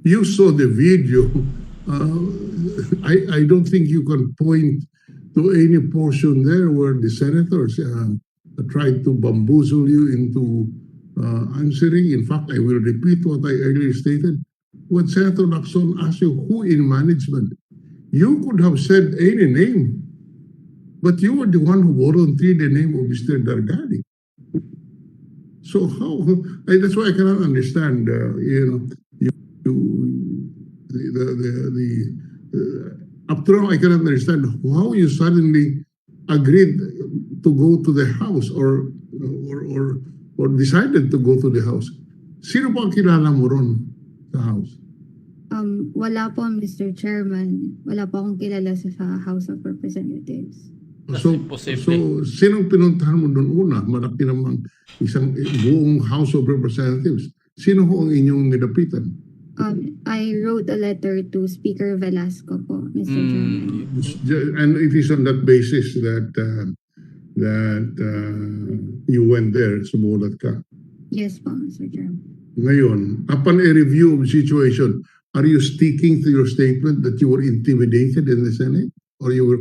You saw the video. I don't think you can point to any portion there where the senators tried to bamboozle you into answering. In fact, I will repeat what I earlier stated. When Senator Lacson asked you who in management, you could have said any name, but you were the one who volunteered the name of Mr. Dargani. So that's why I cannot understand, up to now, I cannot understand how you suddenly agreed to go to the House or decided to go to the House. Sino po ang kilala mo ron sa House? Wala po, Mr. Chairman. Wala po akong kilala sa House of Representatives. So sinong pinuntahan mo doon una? Malaki naman isang buong House of Representatives. Sino ho ang inyong nilapitan? I wrote a letter to Speaker Velasco po, Mr. Chairman. And it is on that basis that you went there, sumulat ka? Yes po, Mr. Chairman. Ngayon, upon a review of the situation, are you sticking to your statement that you were intimidated in the Senate? Or you were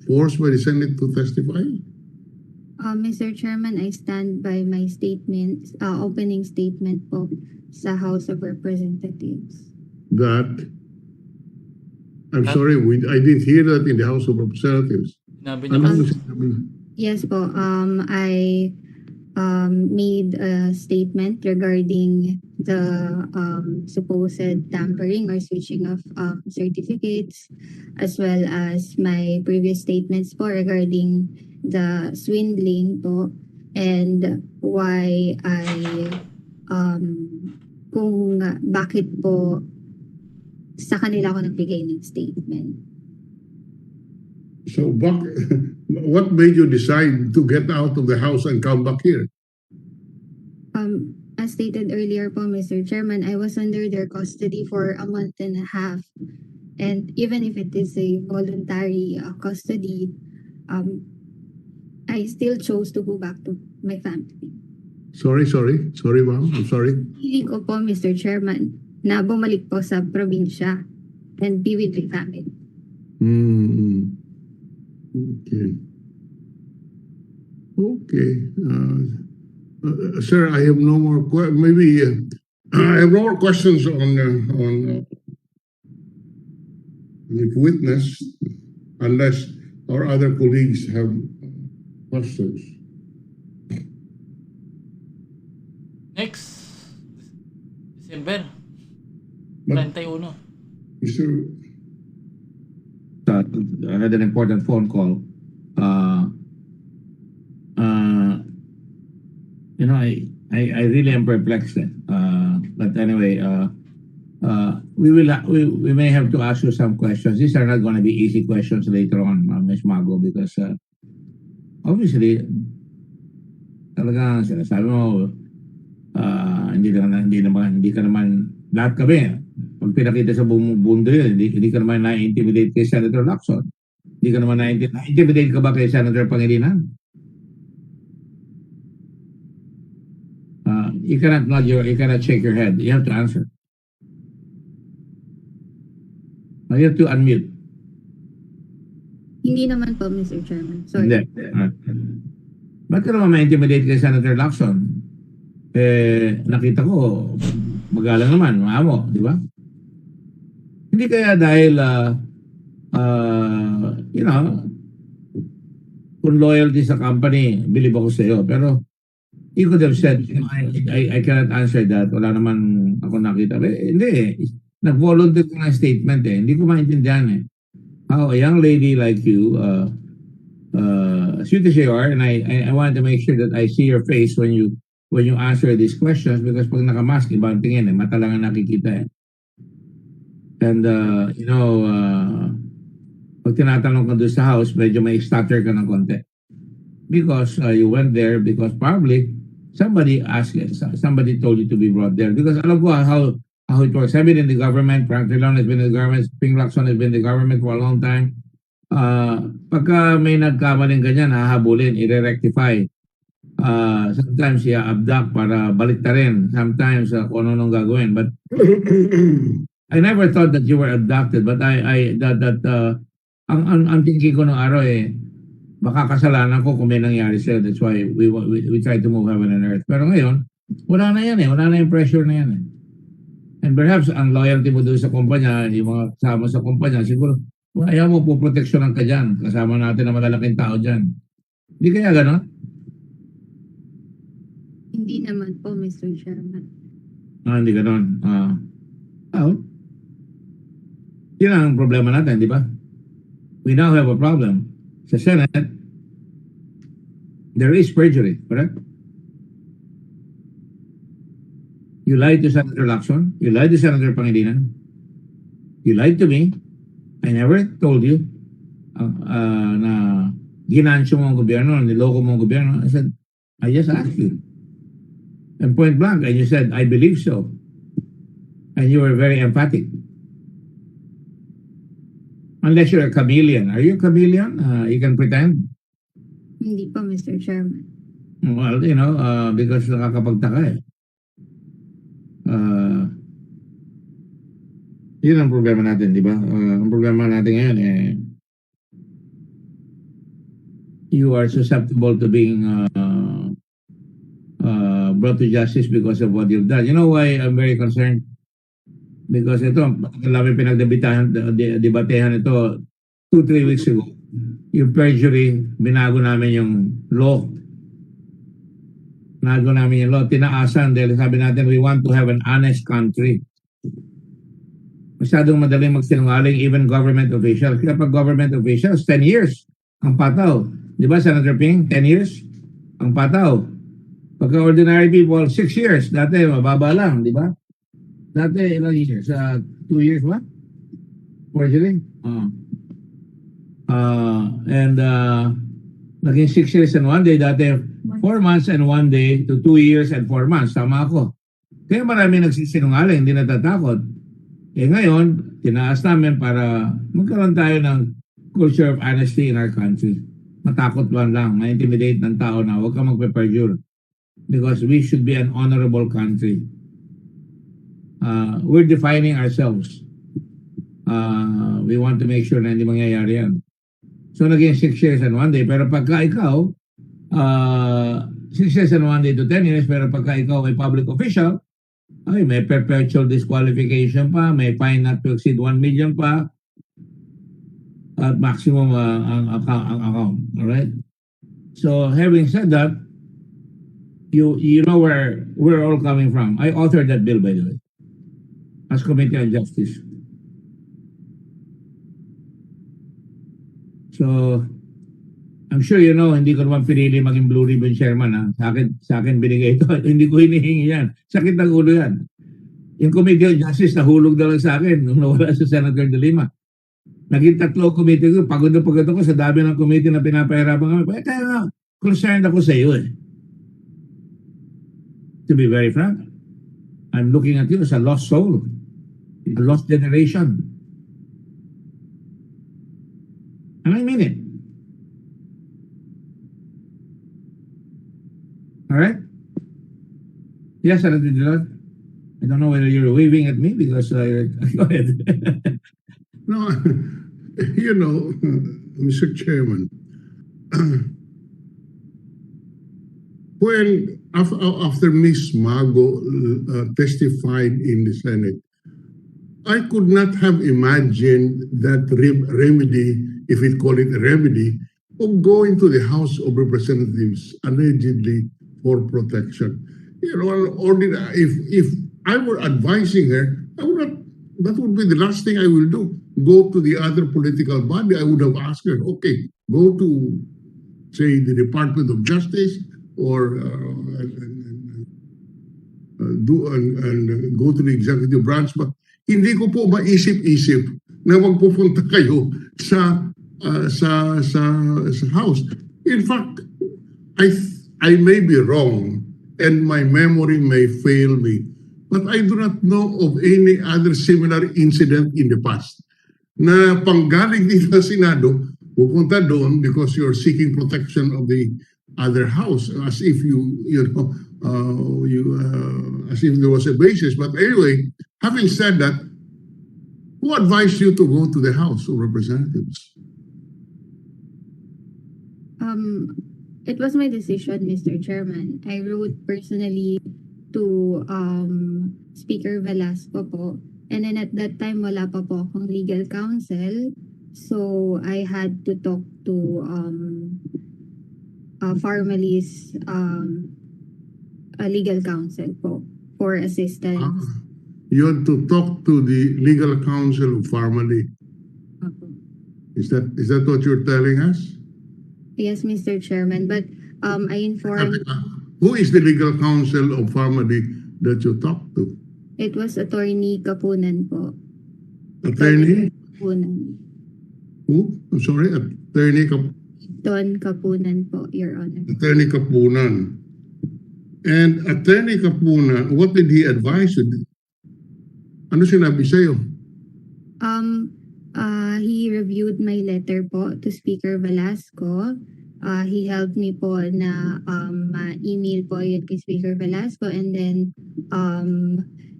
forced by the Senate to testify? Mr. Chairman, I stand by my statement, opening statement po sa House of Representatives. That, I'm sorry, I didn't hear that in the House of Representatives. Yes po, I made a statement regarding the supposed tampering or switching of certificates, as well as my previous statements po regarding the swindling po, and why kung bakit po sa kanila ako nagbigay ng statement. So what made you decide to get out of the House and come back here? As stated earlier po, Mr. Chairman, I was under their custody for a month and a half. And even if it is a voluntary custody, I still chose to go back to my family. Sorry, ma'am. I'm sorry. Hindi ko po, Mr. Chairman, na bumalik po sa probinsya and be with my family. Okay. Sir, I have no more I have no more questions on the witness, unless our other colleagues have questions. next December. But- 31. Mr. I had an important phone call. You know, I really am perplexed. But anyway, we may have to ask you some questions. These are not going to be easy questions later on, Ms. Mago, because obviously, talagang sinasabi mo, hindi ka naman, lahat kami, pag pinakita sa buong mundo yun, hindi ka naman na-intimidate kay Senator Lacson. Hindi ka naman na-intimidate ka ba kay Senator Pangilinan? You cannot nod you cannot shake your head. You have to answer. You have to unmute. Hindi naman po, Mr. Chairman. Sorry. Hindi. Ba't ka naman ma-intimidate kay Senator Lacson? Nakita ko, magalang naman, maamo, di ba? Hindi kaya dahil, you know, kung loyalty sa company, believe ako sa iyo. Pero, you could have said, I cannot answer that. Wala naman ako nakita. Hindi. Nag-volunteer ko ng statement eh. Hindi ko maintindihan eh. How a young lady like you, sweet as you are, and I wanted to make sure that I see your face when you answer these questions, because pag nakamask, ibang tingin eh. Mata lang ang nakikita eh. And, you know, pag tinatanong ka doon sa house, medyo may stutter ka ng konti. Because you went there because probably somebody asked it. Somebody told you to be brought there. Because alam ko how it works. I've been in the government. Frank Trilon has been in the government. Ping Lacson has been in the government for a long time. Pagka may nagkamaling ganyan, hahabulin, i-rectify. Sometimes abduct para baliktarin. Sometimes kung ano nung gagawin. But I never thought that you were abducted. But ang thinking ko nung araw baka kasalanan ko kung may nangyari sa'yo. That's why we try to move heaven and earth. Pero ngayon, wala na yan Wala na yung pressure na yan And perhaps ang loyalty mo doon sa kumpanya, yung mga kasama sa kumpanya, siguro, ayaw mo po proteksyonan ka dyan. Kasama natin na malalaking tao dyan. Hindi kaya gano'n? Hindi naman po, Mr. Chairman. Hindi gano'n. Yun ang problema natin, di ba? We now have a problem. Sa Senate, there is perjury, correct? You lied to Senator Lacson. You lied to Senator Pangilinan. You lied to me. I never told you na ginansyo mo ang gobyerno, niloko mo ang gobyerno. I just asked you. And point blank, and you said, I believe so. And you were very emphatic. Unless you're a chameleon. Are you a chameleon? You can pretend? Hindi po, Mr. Chairman. Well, you know, because nakakapagtaka yun ang problema natin, di ba? Ang problema natin ngayon you are susceptible to being brought to justice because of what you've done. You know why I'm very concerned? Because ito, kami pinagdebatehan ito 2-3 weeks ago. Yung perjury, binago namin yung law. Binago namin yung law. Tinaasan dahil sabi natin, we want to have an honest country. Masyadong madaling magsinungaling even government officials. Kaya pag government officials, 10 years ang pataw. Di ba, Senator Ping? 10 years ang pataw. Pagka ordinary people, 6 years. Dati, mababa lang, di ba? Dati, ilang years? 2 years ba? Forgery? Naging 6 years and 1 day. Dati, 4 months and 1 day to 2 years and 4 months. Tama ako. Kaya marami nagsisinungaling, hindi natatakot. Ngayon, tinaas namin para magkaroon tayo ng culture of honesty in our country. Matakot lang, ma-intimidate ng tao na huwag ka magpe-perjure. Because we should be an honorable country. We're defining ourselves. We want to make sure na hindi mangyayari yan. So, naging 6 years and 1 day. Pero pagka ikaw, 6 years and 1 day to 10 years, pero pagka ikaw ay public official, ay may perpetual disqualification pa, may fine not to exceed 1 million pa, at maximum ang account. Alright? So, having said that, you know where we're all coming from. I authored that bill, by the way, as Committee on Justice. So, I'm sure you know, hindi ko naman pinili maging Blue Ribbon Chairman. Ha? Sa akin binigay ito. Hindi ko hinihingi yan. Sakit ng ulo yan. Yung Committee on Justice, nahulog na lang sa akin nung nawala si Senator De Lima. Naging 3 committee ko. Pagod na pagod ako sa dami ng committee na pinapahirapan kami. Kaya nga, concerned ako sa iyo eh. To be very frank, I'm looking at you as a lost soul. A lost generation. And I mean it. All right? Yes, Senator Dillon. I don't know whether you're waving at me because go ahead. No, you know, Mr. Chairman, when after Ms. Mago testified in the Senate, I could not have imagined that remedy, if we call it a remedy, of going to the House of Representatives allegedly for protection. You know, if I were advising her, I would not. That would be the last thing I will do. Go to the other political body. I would have asked her, okay, go to, say, the Department of Justice or go to the executive branch. But hindi ko po maisip-isip na magpupunta kayo sa house. In fact, I may be wrong and my memory may fail me. But I do not know of any other similar incident in the past na panggaling dito sa Senado, pupunta doon because you're seeking protection of the other house as if as if there was a basis. But anyway, having said that, who advised you to go to the House of Representatives? It was my decision, Mr. Chairman. I wrote personally to Speaker Velasco po. And then at that time, wala pa po akong legal counsel. So I had to talk to Farmali's legal counsel po for assistance. You had to talk to the legal counsel of Farmally. Is that what you're telling us? Yes, Mr. Chairman. But I informed... Who is the legal counsel of Farmally that you talked to? It was Attorney Kapunan po. Attorney? Kapunan. Who? I'm sorry, Attorney Don Kapunan po, Your Honor. Attorney Kapunan. And Attorney Kapunan, what did he advise you? Ano sinabi sa'yo? He reviewed my letter po to Speaker Velasco. He helped me po na email po yun kay Speaker Velasco, and then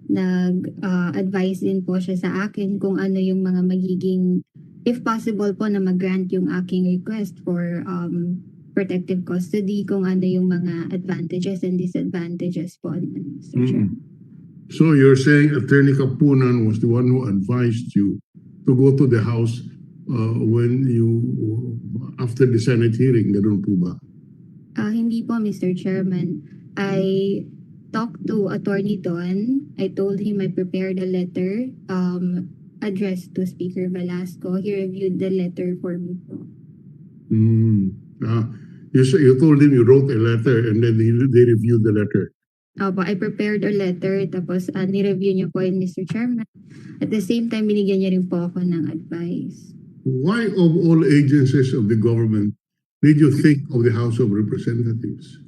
nag-advise din po siya sa akin kung ano yung mga magiging, if possible po na mag-grant yung aking request for protective custody, kung ano yung mga advantages and disadvantages po. Mr. Chair. So you're saying Attorney Kapunan was the one who advised you to go to the House after the Senate hearing, ganun po ba? Hindi po, Mr. Chairman. I talked to Attorney Don. I told him I prepared a letter addressed to Speaker Velasco. He reviewed the letter for me po. You told him you wrote a letter and then they reviewed the letter. Opo, I prepared a letter, tapos nireview niya po yun, Mr. Chairman. At the same time, binigyan niya rin po ako ng advice. Why of all agencies of the government did you think of the House of Representatives?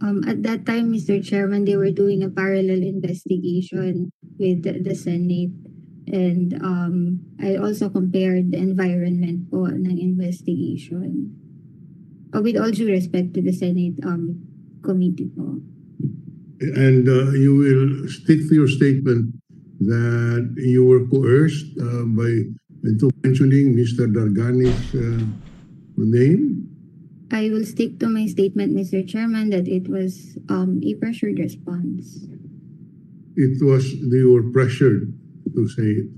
At that time, Mr. Chairman, they were doing a parallel investigation with the Senate. And I also compared the environment po ng investigation. With all due respect to the Senate committee po. And you will stick to your statement that you were coerced by mentioning Mr. Dargani's name? I will stick to my statement, Mr. Chairman, that it was a pressured response. They were pressured to say it.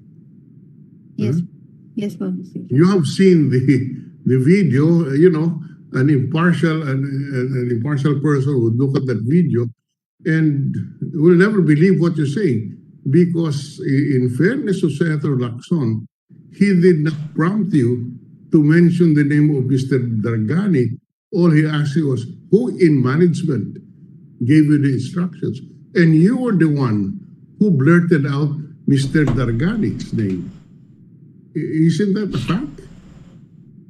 Yes. Huh? Yes po, Mr. Chairman. You have seen the video, an impartial person would look at that video and will never believe what you're saying, because in fairness to Senator Lacson, he did not prompt you to mention the name of Mr. Dargani. All he asked you was, who in management gave you the instructions? And you were the one who blurted out Mr. Dargani's name. Isn't that a fact?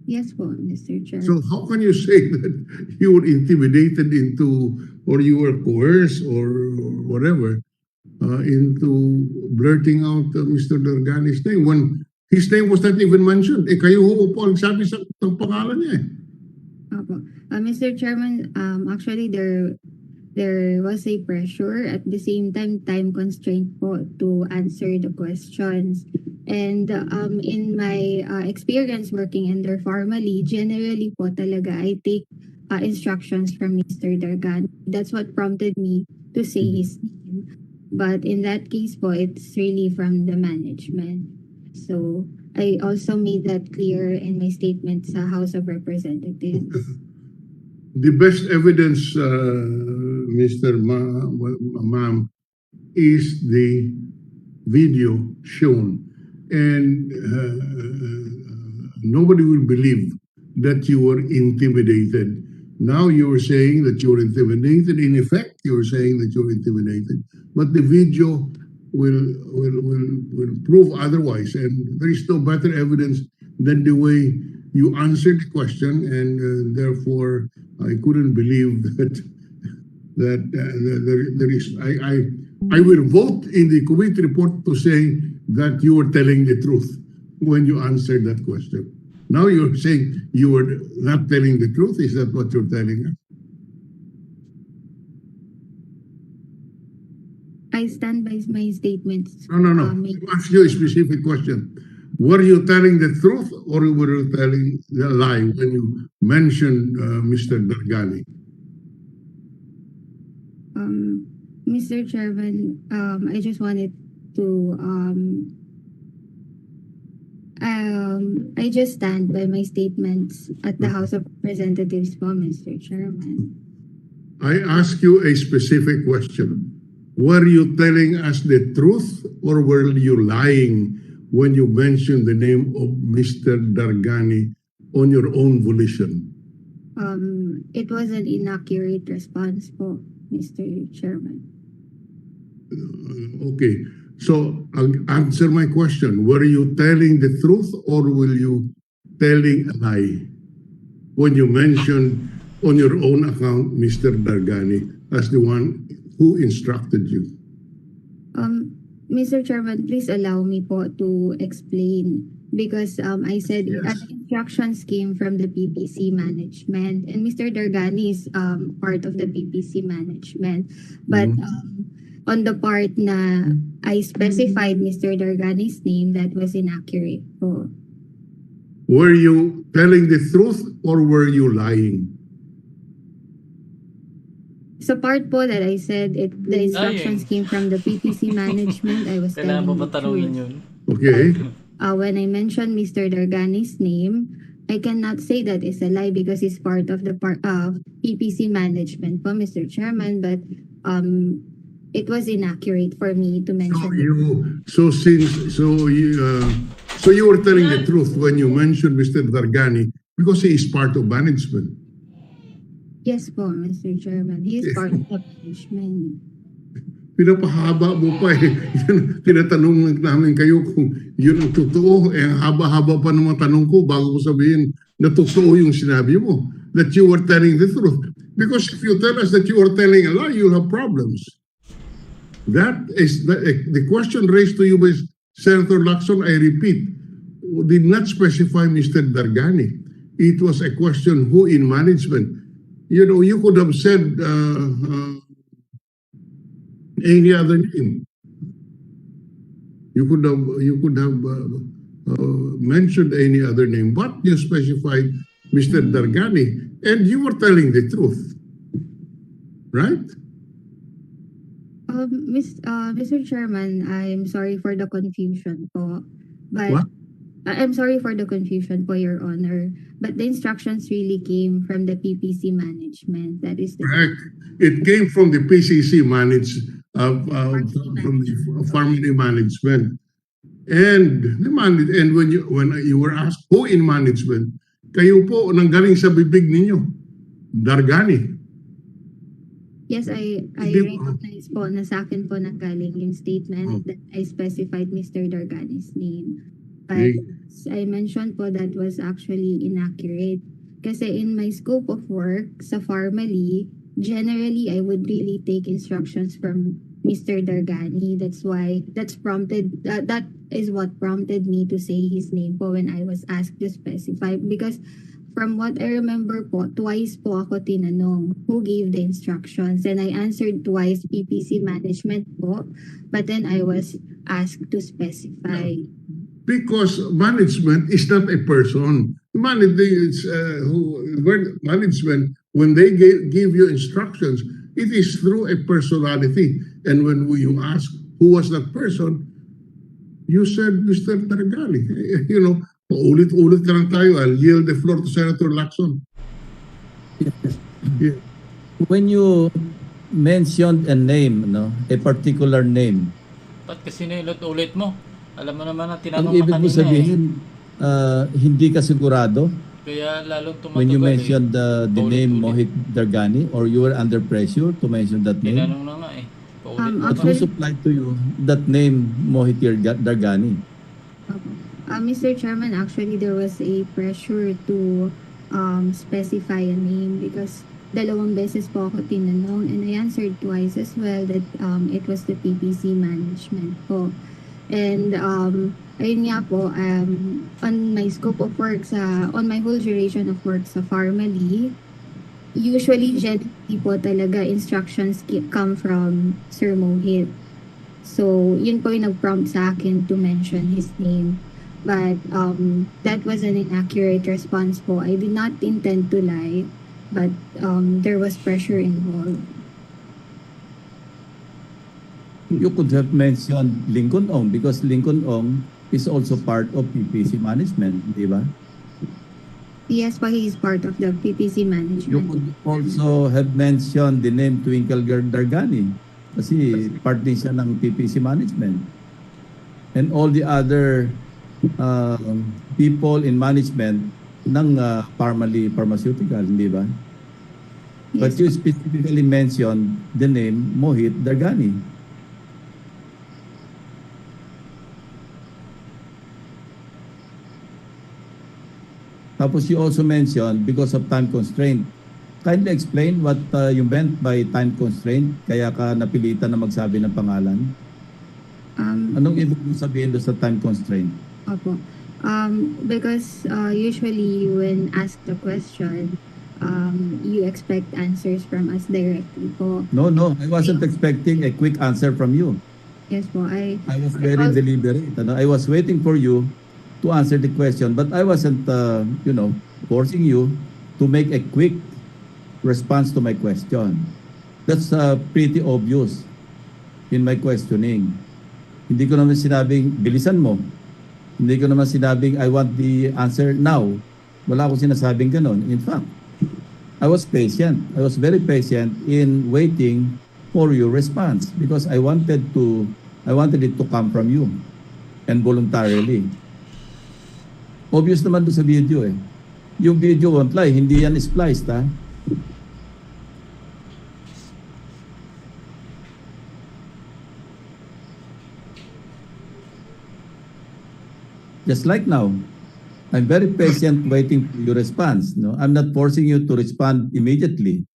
Yes po, Mr. Chair. So how can you say that you were intimidated into, or you were coerced or whatever, into blurting out Mr. Dargani's name when his name was not even mentioned? Eh, kayo ho po ang sabi sa pangalan niya eh. Opo. Mr. Chairman, actually there was a pressure, at the same time constraint po to answer the questions. And in my experience working under formally, generally po talaga I take instructions from Mr. Dargan. That's what prompted me to say his name. But in that case po, it's really from the management. So I also made that clear in my statement sa House of Representatives. The best evidence, Mr. Ma'am, is the video shown. And nobody will believe that you were intimidated. Now you are saying that you were intimidated. In effect, you are saying that you were intimidated. But the video will prove otherwise. And there is no better evidence than the way you answered the question, and therefore I couldn't believe that there is. I will vote in the committee report to say that you were telling the truth when you answered that question. Now you're saying you were not telling the truth. Is that what you're telling us? I stand by my statements. No. I ask you a specific question. Were you telling the truth or were you telling the lie when you mentioned Mr. Dargani? Mr. Chairman, I just wanted to I just stand by my statements at the House of Representatives po, Mr. Chairman. I ask you a specific question. Were you telling us the truth or were you lying when you mentioned the name of Mr. Dargani on your own volition? It was an inaccurate response po, Mr. Chairman. Okay. So, answer my question. Were you telling the truth or were you telling a lie when you mentioned on your own account Mr. Dargani as the one who instructed you? Mr. Chairman, please allow me po to explain, because I said instructions came from the PPC management, and Mr. Dargani is part of the PPC management. But on the part na I specified Mr. Dargani's name, that was inaccurate po. Were you telling the truth or were you lying? Sa part po that I said the instructions came from the PPC management, I was telling Kailangan mo the ba tanungin truth. yun? Okay. When I mentioned Mr. Dargani's name, I cannot say that is a lie because he's part of the PPC management po, Mr. Chairman, but it was inaccurate for me to mention. So you were telling the truth when you mentioned Mr. Dargani because he is part of management. Yes po, Mr. Chairman. He is part of the management. Pinapahaba mo pa eh. Tinatanong namin kayo kung yun ang totoo. Eh, haba-haba pa ng mga tanong ko bago ko sabihin na totoo yung sinabi mo. That you were telling the truth. Because if you tell us that you are telling a lie, you'll have problems. That is the question raised to you by Senator Lacson, I repeat, did not specify Mr. Dargani. It was a question who in management. You know, you could have said any other name. You could have mentioned any other name, but you specified Mr. Dargani, and you were telling the truth, right? Mr. Chairman, I'm sorry for the confusion po. But What? I'm sorry for the confusion po, Your Honor, but the instructions really came from the PPC management. That is the Correct. It came from the PCC from the family management. And when you were asked who in management, kayo po nanggaling sa bibig ninyo, Dargani. Yes, I recognize po na sa akin po nanggaling yung statement that I specified Mr. Dargani's name. But as I mentioned po, that was actually inaccurate. Kasi in my scope of work sa Formally, generally I would really take instructions from Mr. Dargani. That is what prompted me to say his name po when I was asked to specify. Because from what I remember po, twice po ako tinanong who gave the instructions, and I answered twice PPC management po, but then I was asked to specify. Because management is not a person. Management, when they give you instructions, it is through a personality. And when you ask who was that person, you said Mr. Dargani. You know, paulit-ulit ka lang tayo. I'll yield the floor to Senator Lacson. Yeah. When you mentioned a name, a particular name, Ba't kasi nilulit mo? Alam mo naman na ang tinanong ibig na mo kanina sabihin, hindi ka sigurado Kaya lalong tumatagal when you mentioned the name Paulit-ulit. Mohit Dargani, or you were under pressure to mention that name? Tinanong na nga eh. Paulit na But who supplied to you that name Mohit Dargani? Mr. Chairman, actually there was a pressure to specify a name because dalawang beses po ako tinanong, and I answered twice as well that it was the PPC management po. And ayun nga po, on my scope of work on my whole duration of work sa Formally, usually generally po talaga instructions come from Sir Mohit. So yun po yung nag-prompt sa akin to mention his name. But that was an inaccurate response po. I did not intend to lie, but there was pressure involved. You could have mentioned Lincoln Ong because Lincoln Ong is also part of PPC management, di ba? Yes, but he is part of the PPC management. You could also have mentioned the name Twinkle Dargani kasi part din siya ng PPC management. And all the other people in management ng pharmaceutical, di ba? But you specifically mentioned the name Mohit Dargani. Tapos you also mentioned because of time constraint. Kindly explain what you meant by time constraint, kaya ka napilitan na magsabi ng pangalan? Anong ibig mong sabihin doon sa time constraint? Opo. Because usually when asked the question, you expect answers from us directly po. No, I wasn't expecting a quick answer from you. Yes po, I was very deliberate. I was waiting for you to answer the question, but I wasn't, forcing you to make a quick response to my question. That's pretty obvious in my questioning. Hindi ko naman sinabing, bilisan mo. Hindi ko naman sinabing, I want the answer now. Wala akong sinasabing ganon. In fact, I was patient. I was very patient in waiting for your response because I wanted it to come from you and voluntarily. Obvious naman doon sa video eh. Yung video won't lie, hindi yan spliced ha. Just like now, I'm very patient waiting for your response. No, I'm not forcing you to respond immediately.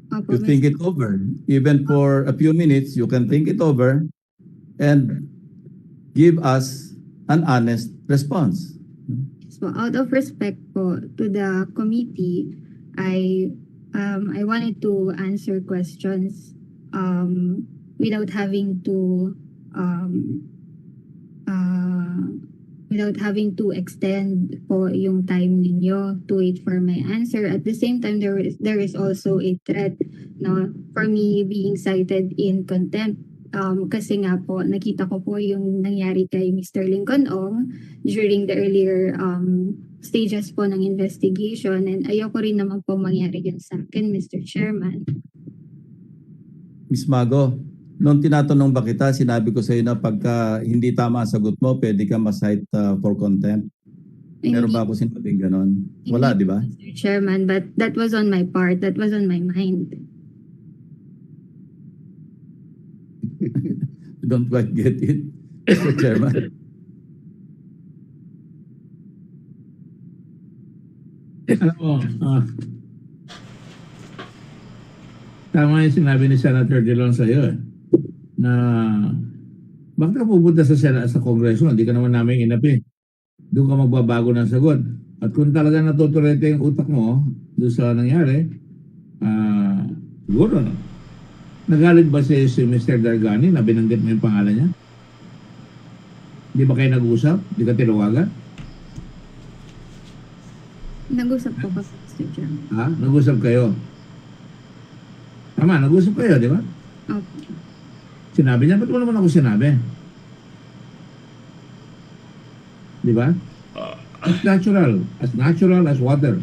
You think it over. Even for a few minutes, you can think it over and give us an honest response. So out of respect po to the committee, I wanted to answer questions without having to extend po yung time ninyo to wait for my answer. At the same time, there is also a threat for me being cited in contempt kasi nga po nakita ko po yung nangyari kay Mr. Lincoln Ong during the earlier stages po ng investigation, and ayoko rin naman po mangyari yun sa akin, Mr. Chairman. Miss Mago, nung tinatanong ba kita, sinabi ko sa iyo na pagka hindi tama ang sagot mo, pwede ka ma-cite for contempt. Meron ba ako sinabing ganon? Wala, di ba? Mr. Chairman, but that was on my part. That was on my mind. Don't quite get it, Mr. Chairman. Alam mo, tama yung sinabi ni Senator Dillon sa iyo na bakit ka pupunta sa Kongreso, hindi ka naman namin inapi. Doon ka magbabago ng sagot. At kung talaga natuturete yung utak mo doon sa nangyari, siguro no. Nagalit ba si Mr. Dargani na binanggit mo yung pangalan niya? Di ba kayo nag-usap? Di ka tinawagan? Nag-usap po kasi, Mr. Chairman. Ha? Nag-usap kayo? Tama, nag-usap kayo, di ba? Okay. Sinabi niya, ba't mo naman ako sinabi? Di ba? As natural as water.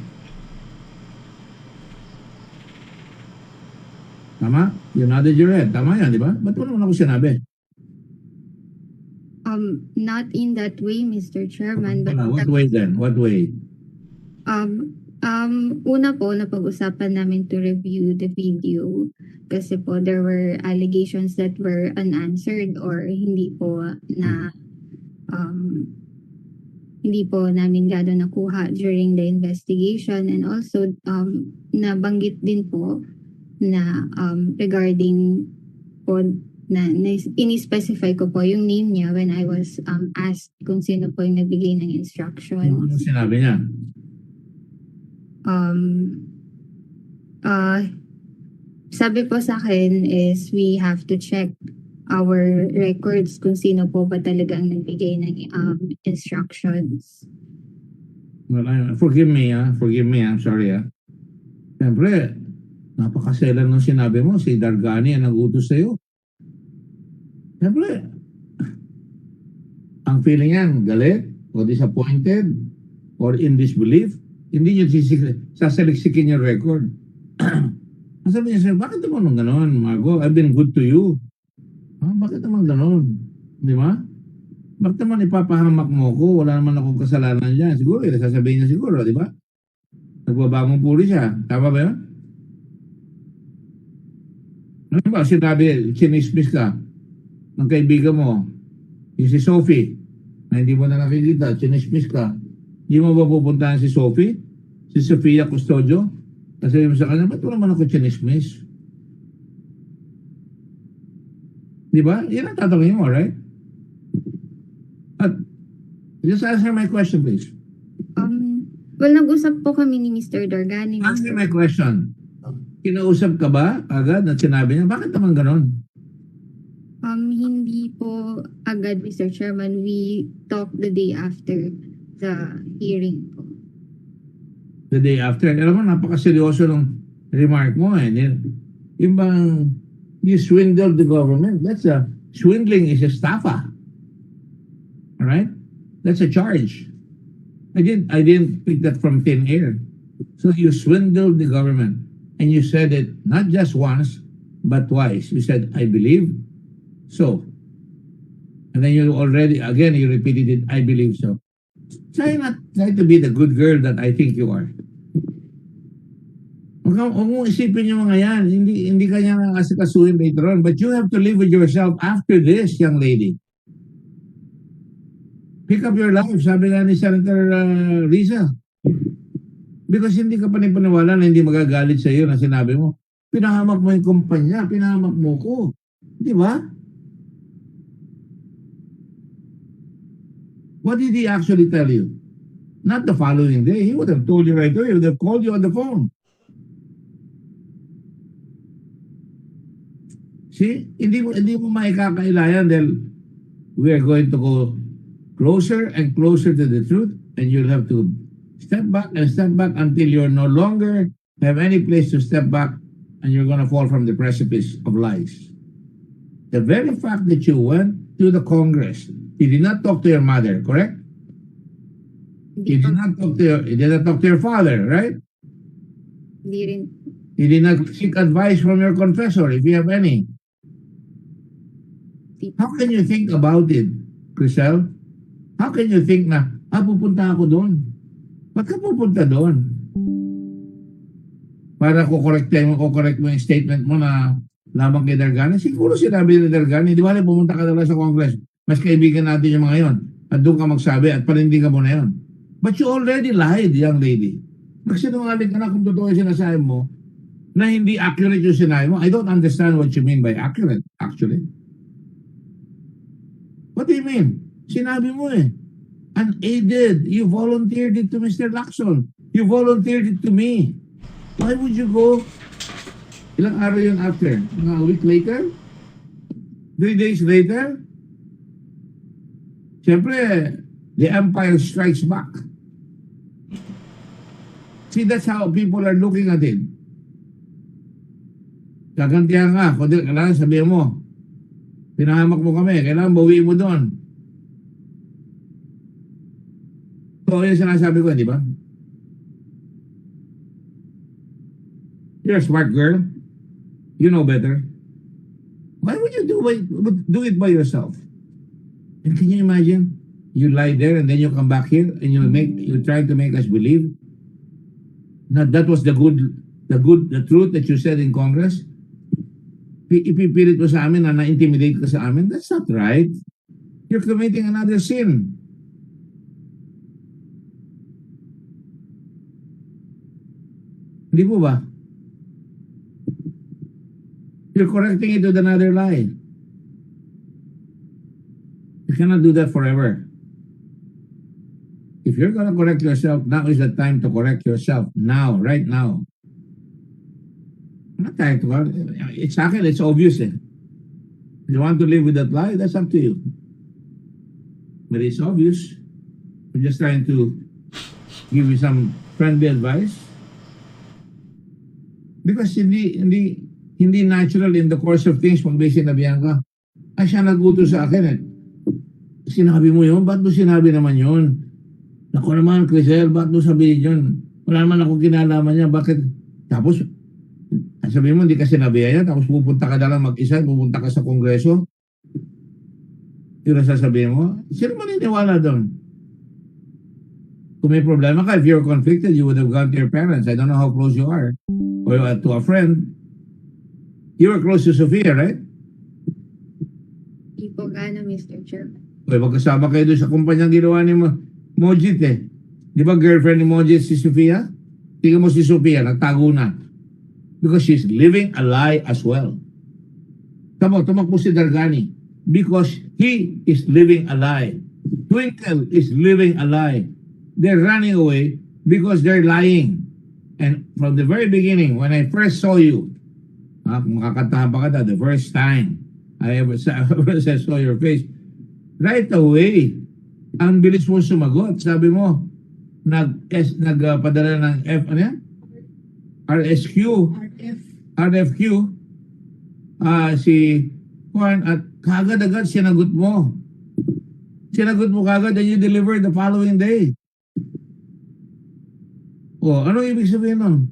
Tama? You nodded your head. Tama yan, di ba? Ba't mo naman ako sinabi? Not in that way, Mr. Chairman. But What way then? What way? Una po, napag-usapan namin to review the video kasi po there were allegations that were unanswered or hindi po namin gado nakuha during the investigation, and also nabanggit din po na regarding po na ini-specify ko po yung name niya when I was asked kung sino po yung nagbigay ng instructions. Ano sinabi niya? Sabi po sa akin is we have to check our records kung sino po ba talaga ang nagbigay ng instructions. Well, forgive me, I'm sorry. Siyempre, napakaselan ng sinabi mo, si Dargani ang nag-utos sa'yo. Siyempre, ang feeling yan, galit, o disappointed, or in disbelief, hindi nyo sasaliksikin yung record. Ang sabi niya, sir, bakit naman gano'n, Mago? I've been good to you. Bakit naman gano'n? Di ba? Bakit naman ipapahamak mo ko? Wala naman akong kasalanan dyan. Siguro, sasabihin niya siguro, di ba? Nagbabagong puli siya. Tama ba yun? Ano ba? Sinabi, sinismis ka ng kaibigan mo, yung si Sophie, na hindi mo na nakikita, sinismis ka. Hindi mo ba pupuntahan si Sophie? Si Sofia Custodio? Kasi mo sa kanya, ba't mo naman ako sinismis? Di ba? Yan ang tatanungin mo, right? At just answer my question, please. Well, nag-usap po kami ni Mr. Dargani. Answer my question. Kinausap ka ba agad at sinabi niya, bakit naman ganon? Hindi po agad, Mr. Chairman. We talked the day after the hearing po. The day after. Alam mo, napakaseryoso ng remark mo. Yung bang you swindled the government. Swindling is a estafa. Alright? That's a charge. I didn't pick that from thin air. So you swindled the government. And you said it not just once, but twice. You said, I believe so. And then you repeated it, I believe so. Try to be the good girl that I think you are. Huwag mong isipin yung mga yan. Hindi ka niya asikasuhin later on. But you have to live with yourself after this, young lady. Pick up your life, sabi nga ni Senator Risa. Because hindi ka panipaniwala na hindi magagalit sa iyo na sinabi mo, pinahamak mo yung kumpanya, pinahamak mo ko. Di ba? What did he actually tell you? Not the following day. He would have told you right away. He would have called you on the phone. See? Hindi mo maikakailayan dahil we are going to go closer and closer to the truth, and you'll have to step back until you're no longer have any place to step back, and you're going to fall from the precipice of lies. the very fact that you went to the Congress, you did not talk to your mother, correct? You did not talk to your father, right? Hindi rin. You did not seek advice from your confessor, if you have any. How can you think about it, Krisel? How can you think na, pupunta ako doon? Ba't ka pupunta doon? Para kukorekt mo yung statement mo na lamang kay Dargani. Siguro sinabi ni Dargani, di ba pumunta ka dala sa Congress, mas kaibigan natin yung mga yon. At doon ka magsabi at panindigan mo na yon. But you already lied, young lady. Magsinungaling ka na kung totoo yung sinasabi mo na hindi accurate yung sinabi mo. I don't understand what you mean by accurate, actually. What do you mean? Sinabi mo unaided. You volunteered it to Mr. Lacson. You volunteered it to me. Why would you go? Ilang araw yun after? A week later? 3 days later? Siyempre, the empire strikes back. See, that's how people are looking at it. Kagantihan ka. Kailangan sabihin mo, pinahamak mo kami, kailangan bawiin mo doon. So, yun sinasabi ko, di ba? You're a smart girl. You know better. Why would you do it by yourself? And can you imagine? You lie there and then you come back here and you're trying to make us believe that was the truth that you said in Congress. Ipipilit mo sa amin na na-intimidate ka sa amin. That's not right. You're committing another sin. Hindi po ba? You're correcting it with another lie. You cannot do that forever. If you're going to correct yourself, now is the time to correct yourself. Now, right now. I'm not trying to. It's obvious. If you want to live with that lie, that's up to you. But it's obvious. I'm just trying to give you some friendly advice. Because hindi natural in the course of things pag may sinabihan ka. Siya naguto sa akin Sinabi mo yun? Ba't mo sinabi naman yun? Naku naman, Krisel, ba't mo sabihin yun? Wala naman ako kinalaman niya. Bakit? Tapos, sabihin mo, hindi ka sinabihan yan. Tapos pupunta ka na lang mag-isa, pupunta ka sa Kongreso. Yun ang sasabihin mo. Sino maniniwala doon? Kung may problema ka, if you're conflicted, you would have gone to your parents. I don't know how close you are. Or to a friend. You were close to Sophia, right? Hindi po gana, Mr. Chairman. Okay, magkasama kayo doon sa kumpanyang ginawa ni Mojit Di ba girlfriend ni Mojit si Sophia? Tingnan mo si Sophia, nagtago na. Because she's living a lie as well. Tumakbo si Dargani. Because he is living a lie. Twinkle is living a lie. They're running away because they're lying. And from the very beginning, when I first saw you, makakantahan pa ka the first time I ever saw your face, right away, ang bilis mo sumagot. Sabi mo, nagpadala ng RFQ, si Juan, at kagad-agad sinagot mo. Sinagot mo kagad and you delivered the following day. Ano ibig sabihin nun?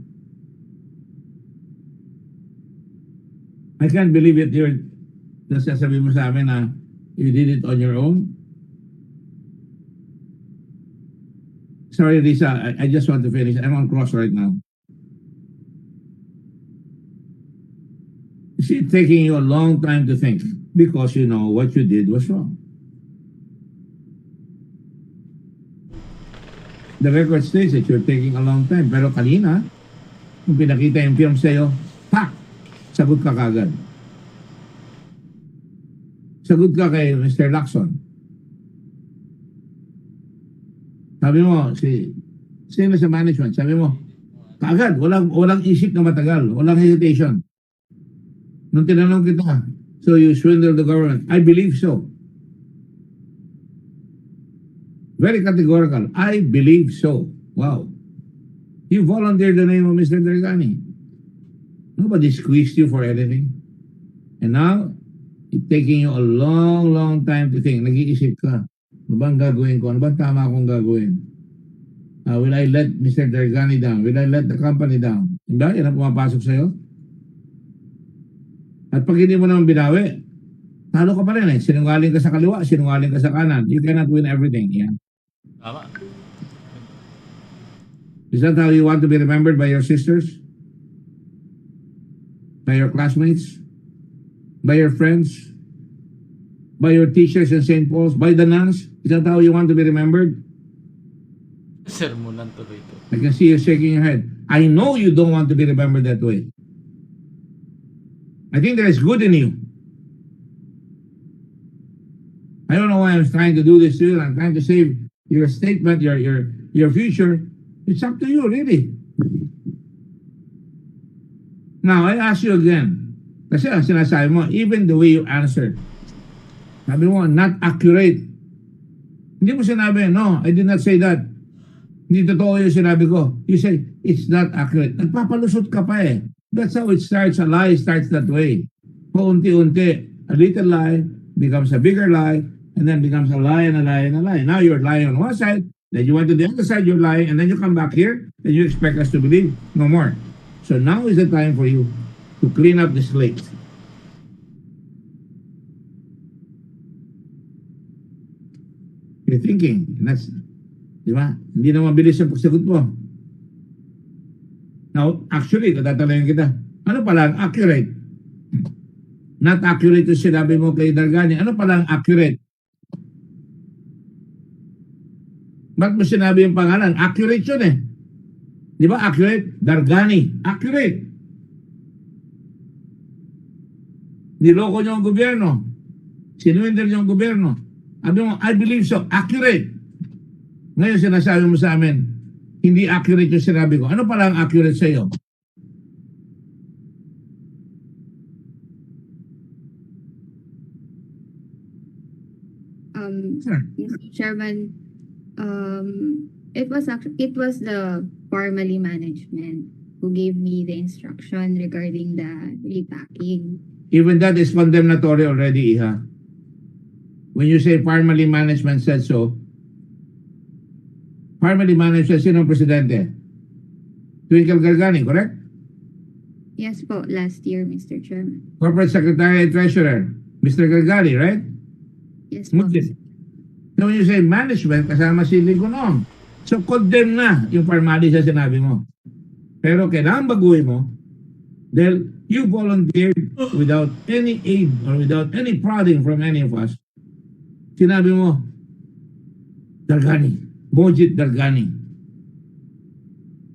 I can't believe it. Nasasabi mo sa amin na you did it on your own. Sorry, Risa, I just want to finish. I'm on cross right now. It's taking you a long time to think because you know what you did was wrong. The record states that you're taking a long time. Pero kanina, kung pinakita yung film sa'yo, sagot ka kagad. Sagot ka kay Mr. Lacson. Sabi mo, sino sa management, sabi mo, kagad, walang isip na matagal, walang hesitation. Nung tinanong kita, so you swindled the government. I believe so. Very categorical. I believe so. Wow. You volunteered the name of Mr. Dargani. Nobody squeezed you for anything. And now, It's taking you a long, long time to think. Nag-iisip ka. Ano bang gagawin ko? Ano bang tama akong gagawin? Will I let Mr. Dargani down? Will I let the company down? Hindi, yan ang pumapasok sa'yo. At pag hindi mo naman binawi, talo ka pa rin eh. Sinungaling ka sa kaliwa, sinungaling ka sa kanan. You cannot win everything. Yeah. Tama. Is that how you want to be remembered by your sisters? By your classmates? By your friends? By your teachers in St. Paul's? By the nuns? Is that how you want to be remembered? Sermonan tuloy ito. I can see you shaking your head. I know you don't want to be remembered that way. I think there is good in you. I don't know why I'm trying to do this to you. I'm trying to save your statement, your future. It's up to you, really. Now, I ask you again. Kasi ang sinasabi mo, even the way you answer, sabi mo, not accurate. Hindi mo sinabi, no, I did not say that. Hindi totoo yung sinabi ko. You say, it's not accurate. Nagpapalusot ka pa eh. That's how it starts. A lie starts that way. Paunti-unti, a little lie becomes a bigger lie, and then becomes a lie and a lie and a lie. Now you're lying on one side, then you went to the other side, you're lying, and then you come back here, and you expect us to believe. No more. So now is the time for you to clean up the slate. You're thinking, and that's, di ba? Hindi na mabilis ang pagsagot mo. Now, actually, tatanungin kita, ano pala ang accurate? Not accurate yung sinabi mo kay Dargani. Ano pala ang accurate? Ba't mo sinabi yung pangalan? Accurate yun eh. Di ba accurate? Dargani. Accurate. Niloko niyo ang gobyerno. Sinuwinder niyo ang gobyerno. Sabi mo, I believe so. Accurate. Ngayon sinasabi mo sa amin, hindi accurate yung sinabi ko. Ano pala ang accurate sa iyo? Mr. Chairman, it was the Formally management who gave me the instruction regarding the repacking. Even that is condemnatory already, Iha. When you say formally management said so, formally management, sino ang presidente? Twinkle Gargani, correct? Yes po, last year, Mr. Chairman. Corporate Secretary and Treasurer, Mr. Gargani, right? Yes po. So when you say management, kasama si Ligonom. So condemn na yung formally sa sinabi mo. Pero kailangan baguhin mo dahil you volunteered without any aid or without any prodding from any of us. Sinabi mo, Dargani, Mojit Dargani.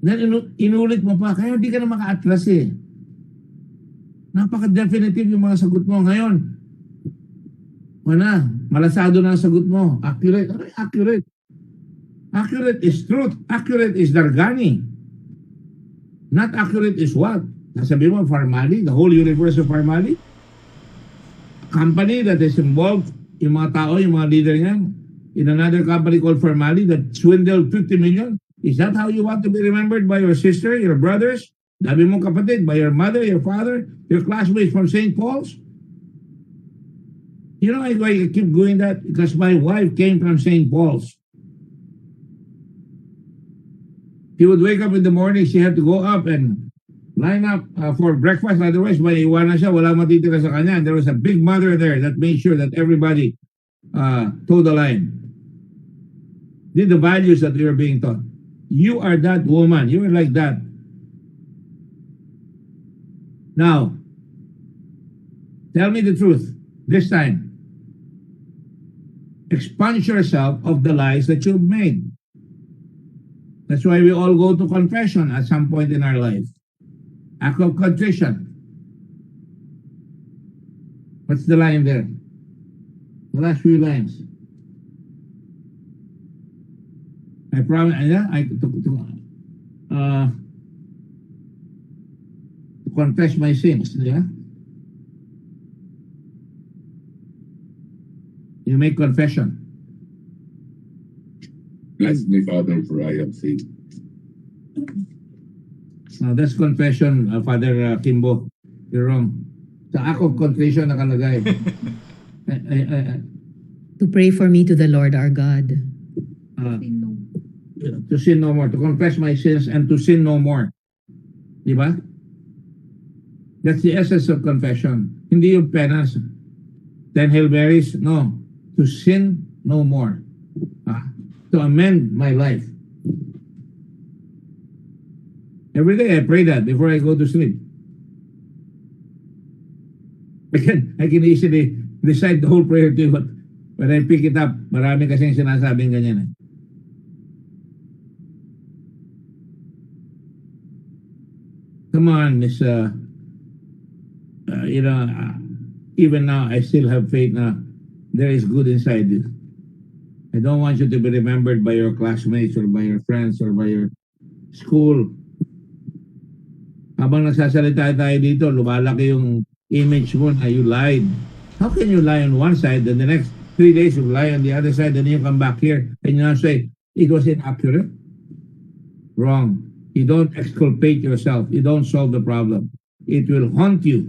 Then inulit mo pa, kaya hindi ka na maka-atras eh. Napaka-definitive yung mga sagot mo. Ngayon, wala, malasado na ang sagot mo. Accurate. Accurate. Accurate is truth. Accurate is Dargani. Not accurate is what? Nasabi mo, Formali, the whole universe of Formali? Company that is involved, yung mga tao, yung mga leader niyan, in another company called Formali that swindled 50 million? Is that how you want to be remembered by your sister, your brothers, dabi mong kapatid, by your mother, your father, your classmates from St. Paul's? You know why I keep doing that? Because my wife came from St. Paul's. She would wake up in the morning, she had to go up and line up for breakfast. Otherwise, may iwanan siya, walang matitira sa kanya. And there was a big mother there that made sure that everybody toed the line. Did the values that we were being taught. You are that woman. You are like that. Now, tell me the truth. This time, expunge yourself of the lies that you've made. That's why we all go to confession at some point in our life. Act of contrition. What's the line there? The last few lines. I promise, to confess my sins, yeah? You make confession. Bless me, Father, for I have sinned. Now that's confession, Father Kimbo. You're wrong. Sa act of contrition nakalagay. To pray for me to the Lord our God. To sin no more, to confess my sins and to sin no more. Di ba? That's the essence of confession. Hindi yung penance. 10 Hail Marys, no. To sin no more. To amend my life. Every day I pray that before I go to sleep. I can easily recite the whole prayer to you, but when I pick it up, marami kasing sinasabing ganyan. Come on, Miss, even now I still have faith na there is good inside you. I don't want you to be remembered by your classmates or by your friends or by your school. Habang nagsasalita tayo dito, lumalaki yung image mo na you lied. How can you lie on one side, then the next 3 days you lie on the other side, then you come back here and you now say, it was inaccurate? Wrong. You don't exculpate yourself. You don't solve the problem. It will haunt you.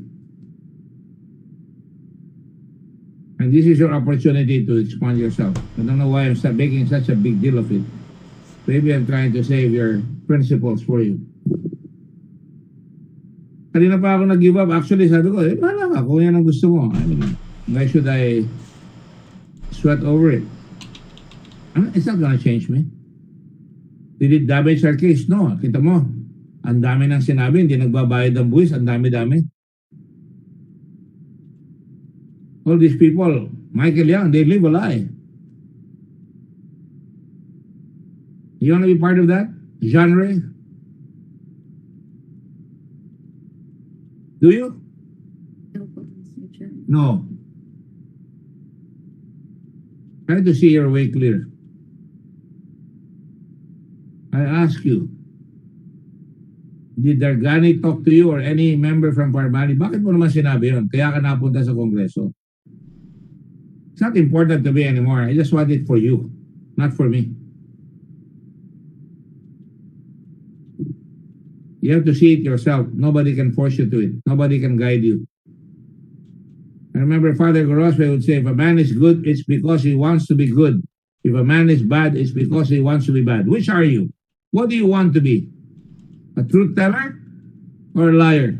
And this is your opportunity to expand yourself. I don't know why I'm making such a big deal of it. Maybe I'm trying to save your principles for you. Kanina pa ako nag-give up. Actually, sabi ko, wala ka kung yan ang gusto mo. I mean, why should I sweat over it? It's not gonna change me. Did it damage our case? No. Kita mo, ang dami nang sinabi, hindi nagbabayad ng buwis, ang dami-dami. All these people, Michael Young, they live a lie. You want to be part of that genre? Do you? No. Try to see your way clear. I ask you, did Dargani talk to you or any member from Parlade? Bakit mo naman sinabi yun? Kaya ka napunta sa Kongreso. It's not important to me anymore. I just want it for you, not for me. You have to see it yourself. Nobody can force you to it. Nobody can guide you. I remember Father Gorospe would say, if a man is good, it's because he wants to be good. If a man is bad, it's because he wants to be bad. Which are you? What do you want to be? A truth teller or a liar?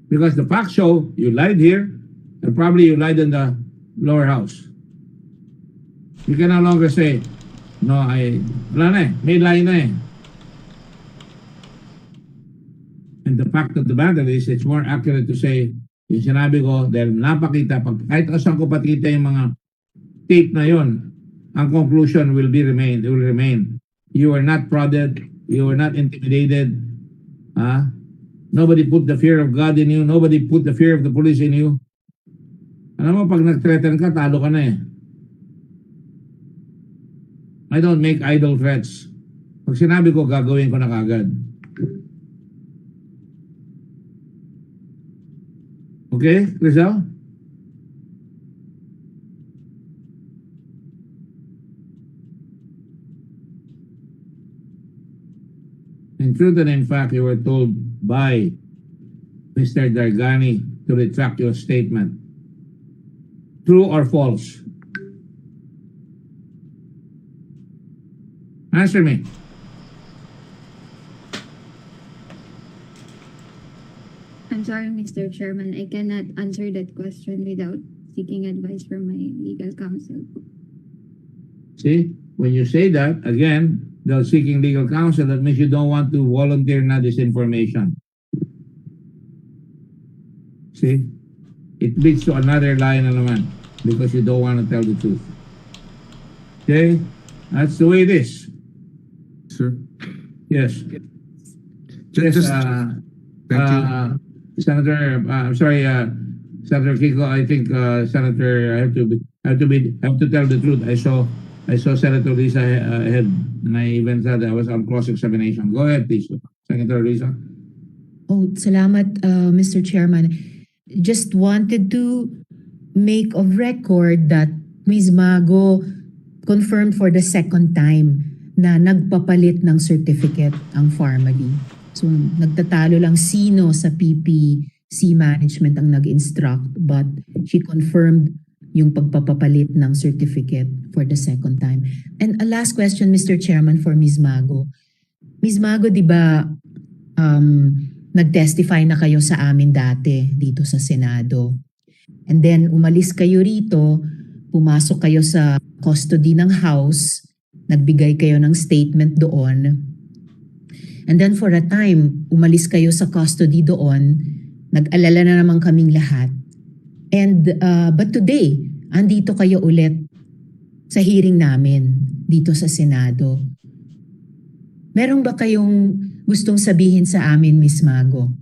Because the facts show you lied here and probably you lied in the lower house. You can no longer say, no, wala na eh, may lie na eh. And the fact of the matter is, it's more accurate to say, yung sinabi ko, dahil napakita, kahit saan ko pakita yung mga tape na yon, ang conclusion will remain. You are not prodded, you are not intimidated. Nobody put the fear of God in you, nobody put the fear of the police in you. Alam mo, pag nag-threaten ka, talo ka na eh. I don't make idle threats. Pag sinabi ko, gagawin ko na kagad. Okay, Krisel? In truth and in fact, you were told by Mr. Dargani to retract your statement. True or false? Answer me. I'm sorry, Mr. Chairman. I cannot answer that question without seeking advice from my legal counsel. See, when you say that, again, without seeking legal counsel, that means you don't want to volunteer na this information. See? It leads to another lie na naman because you don't want to tell the truth. Okay? That's the way it is. Sir? Yes. Just, thank you. Senator, I'm sorry, Senator Kiko, I think, Senator, I have to tell the truth. I saw Senator Lisa ahead, and I even said I was on cross-examination. Go ahead, please, Senator Lisa. Oh, salamat, Mr. Chairman. Just wanted to make of record that Ms. Mago confirmed for the second time na nagpapalit ng certificate ang Parlade. So nagtatalo lang sino sa PPC management ang nag-instruct, but she confirmed yung pagpapapalit ng certificate for the second time. And a last question, Mr. Chairman, for Ms. Mago. Ms. Mago, di ba nag-testify na kayo sa amin dati dito sa Senado? And then umalis kayo rito, pumasok kayo sa custody ng House, nagbigay kayo ng statement doon. And then for a time, umalis kayo sa custody doon, nag-alala na naman kaming lahat. And but today, andito kayo ulit sa hearing namin dito sa Senado. Meron ba kayong gustong sabihin sa amin, Ms. Mago,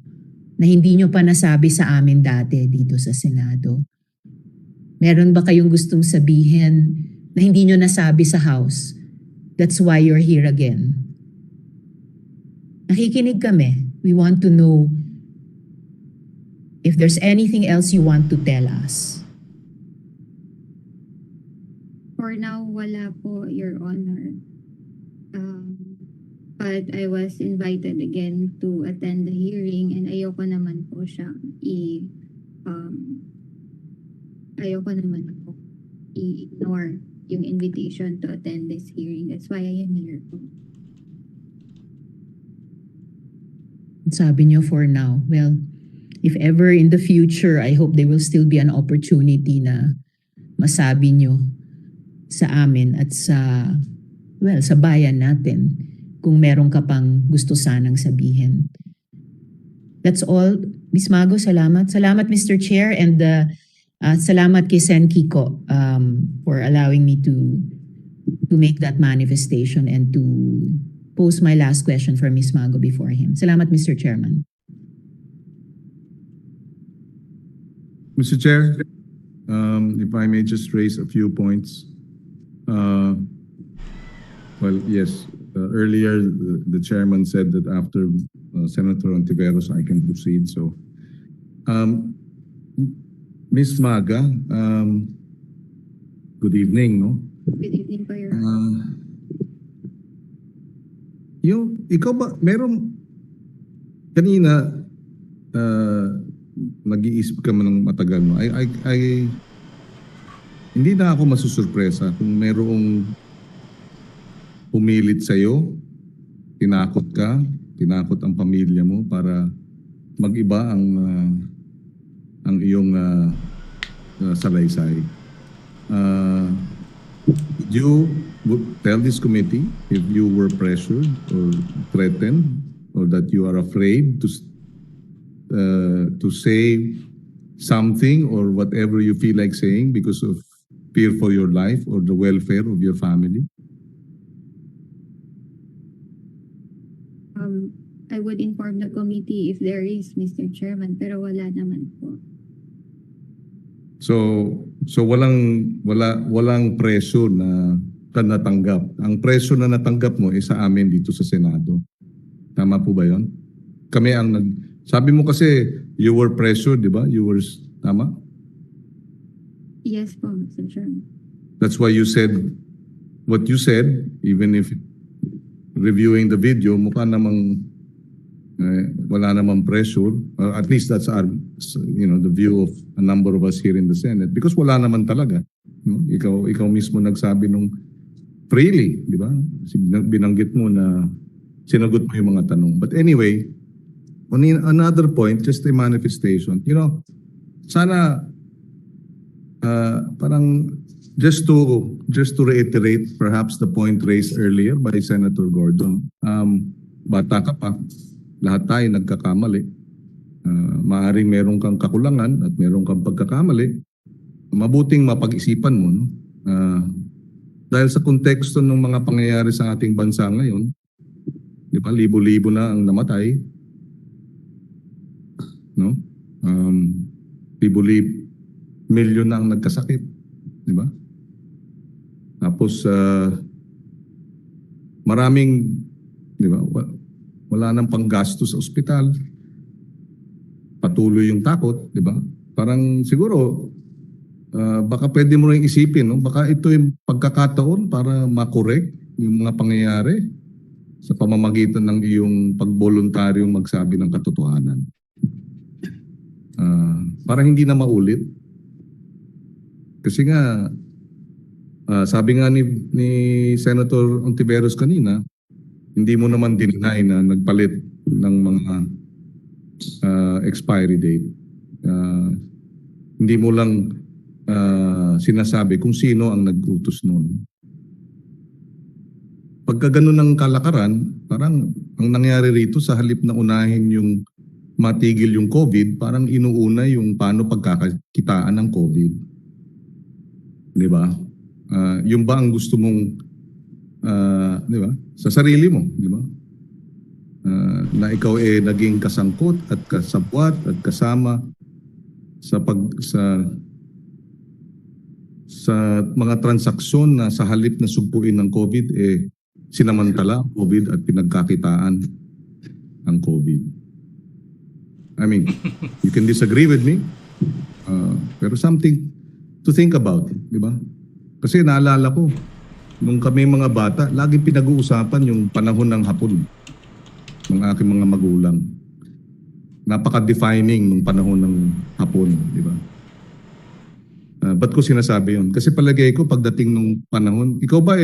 na hindi nyo pa nasabi sa amin dati dito sa Senado? Meron ba kayong gustong sabihin na hindi nyo nasabi sa House? That's why you're here again. Nakikinig kami. We want to know if there's anything else you want to tell us. For now, wala po, Your Honor. But I was invited again to attend the hearing and ayoko naman po i-ignore yung invitation to attend this hearing. That's why I am here po. Sabi nyo for now. Well, if ever in the future, I hope there will still be an opportunity na masabi nyo sa amin at sa bayan natin kung meron ka pang gusto sanang sabihin. That's all. Ms. Mago, salamat. Salamat, Mr. Chair, and salamat kay Sen Kiko for allowing me to make that manifestation and to pose my last question for Ms. Mago before him. Salamat, Mr. Chairman. Mr. Chair, if I may just raise a few points. Well, yes, earlier the chairman said that after Senator Ontiveros, I can proceed. So, Ms. Maga, good evening. No? Good evening po, Your Ikaw ba, meron, kanina, nag-iisip ka man ng matagal mo. Hindi na ako masusurpresa kung merong pumilit sa'yo, tinakot ka, tinakot ang pamilya mo para mag-iba ang iyong salaysay. Would you tell this committee if you were pressured or threatened or that you are afraid to say something or whatever you feel like saying because of fear for your life or the welfare of your family? I would inform the committee if there is, Mr. Chairman, pero wala naman po. So walang pressure na natanggap. Ang pressure na natanggap mo ay sa amin dito sa Senado. Tama po ba 'yon? Kami ang sabi mo kasi you were pressured, di ba? You were tama? Yes po, Mr. Chairman. That's why you said what you said, even if reviewing the video, mukha namang wala namang pressure. At least that's our, the view of a number of us here in the Senate. Because wala naman talaga. Ikaw mismo nagsabi nung freely, di ba? Binanggit mo na sinagot mo yung mga tanong. But anyway, on another point, just a manifestation. Sana parang just to reiterate perhaps the point raised earlier by Senator Grodon. Bata ka pa, lahat tayo nagkakamali. Maaring meron kang kakulangan at meron kang pagkakamali. Mabuting mapag-isipan mo. No? Dahil sa konteksto ng mga pangyayari sa ating bansa ngayon, di ba, libo-libo na ang namatay. No? Milyon na ang nagkasakit. Di ba? Tapos, maraming, di ba, wala nang panggastos sa ospital. Patuloy yung takot, di ba? Parang siguro, baka pwede mo rin isipin, no? Baka ito yung pagkakataon para makorek yung mga pangyayari sa pamamagitan ng iyong pagboluntaryong magsabi ng katotohanan. Para hindi na maulit. Kasi nga, sabi nga ni Senator Ontiveros kanina, hindi mo naman deny na nagpalit ng mga expiry date. Hindi mo lang sinasabi kung sino ang nag-utos noon. Pagka ganun ng kalakaran, parang ang nangyari rito sa halip na unahin yung matigil yung COVID, parang inuuna yung paano pagkakakitaan ng COVID. Di ba? Yung ba ang gusto mong, di ba? Sa sarili mo, di ba? Na ikaw naging kasangkot at kasabwat at kasama sa mga transaksyon na sa halip na sugpuin ng COVID, sinamantala ang COVID at pinagkakitaan ang COVID. I mean, you can disagree with me, pero something to think about, di ba? Kasi naalala ko, nung kami mga bata, laging pinag-uusapan yung panahon ng hapon ng aking mga magulang. Napaka-defining ng panahon ng hapon, di ba? Ba't ko sinasabi yun? Kasi palagay ko pagdating ng panahon, ikaw ba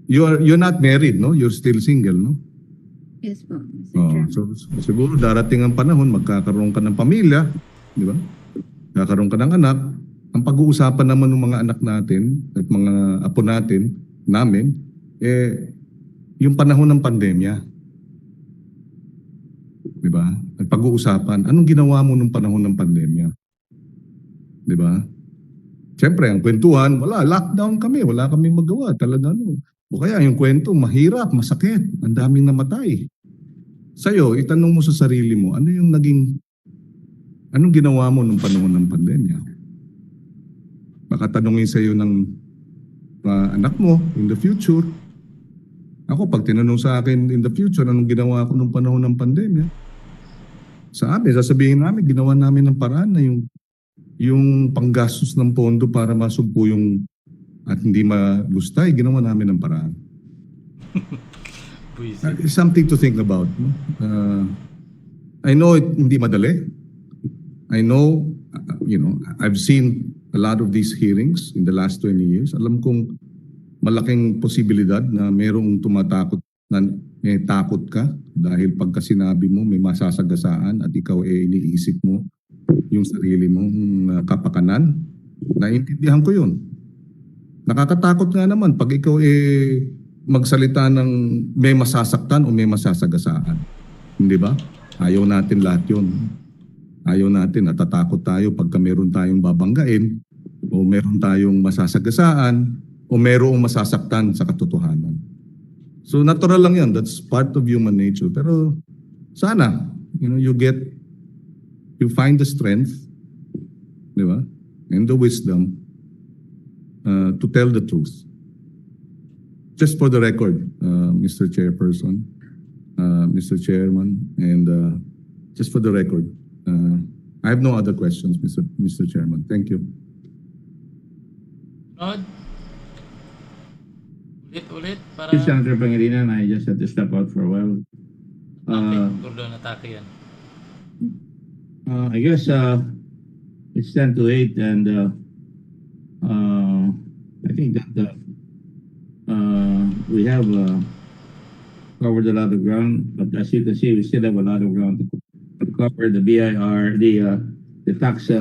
you're not married, no? You're still single, no? Yes po, Mr. Chairman. So siguro darating ang panahon, magkakaroon ka ng pamilya, di ba? Kakaroon ka ng anak. Ang pag-uusapan naman ng mga anak natin at mga apo namin, yung panahon ng pandemya. Di ba? At pag-uusapan, anong ginawa mo nung panahon ng pandemya? Di ba? Siyempre, ang kwentuhan, wala, lockdown kami, wala kaming magawa, talaga ano. O kaya yung kwento, mahirap, masakit, ang daming namatay. Sa'yo, itanong mo sa sarili mo, anong ginawa mo nung panahon ng pandemya? Baka tanongin sa'yo ng anak mo in the future. Ako, pag tinanong sa akin in the future, anong ginawa ko nung panahon ng pandemya? Sa amin, sasabihin namin, ginawa namin ng paraan na yung panggastos ng pondo para masugpo yung at hindi magustay, ginawa namin ng paraan. It's something to think about. No? I know hindi madali. I know, I've seen a lot of these hearings in the last 20 years. Alam kong malaking posibilidad na merong tumatakot, na may takot ka dahil pagka sinabi mo may masasagasaan at ikaw iniisip mo yung sarili mong kapakanan. Naiintindihan ko yun. Nakakatakot nga naman pag ikaw magsalita ng may masasaktan o may masasagasaan. Hindi ba? Ayaw natin lahat yun. Ayaw natin, natatakot tayo pagka meron tayong babanggain o meron tayong masasagasaan o merong masasaktan sa katotohanan. So natural lang yan. That's part of human nature. Pero sana, you find the strength, di ba? And the wisdom to tell the truth. Just for the record, Mr. Chairperson, Mr. Chairman, and just for the record, I have no other questions, Mr. Chairman. Thank you. Rod? Ulit para... Senator Pangilinan, I just had to step out for a while. Grodon, atake yan. I guess it's 10 to 8 and I think that we have covered a lot of ground, but as you can see, we still have a lot of ground to cover. The BIR, the tax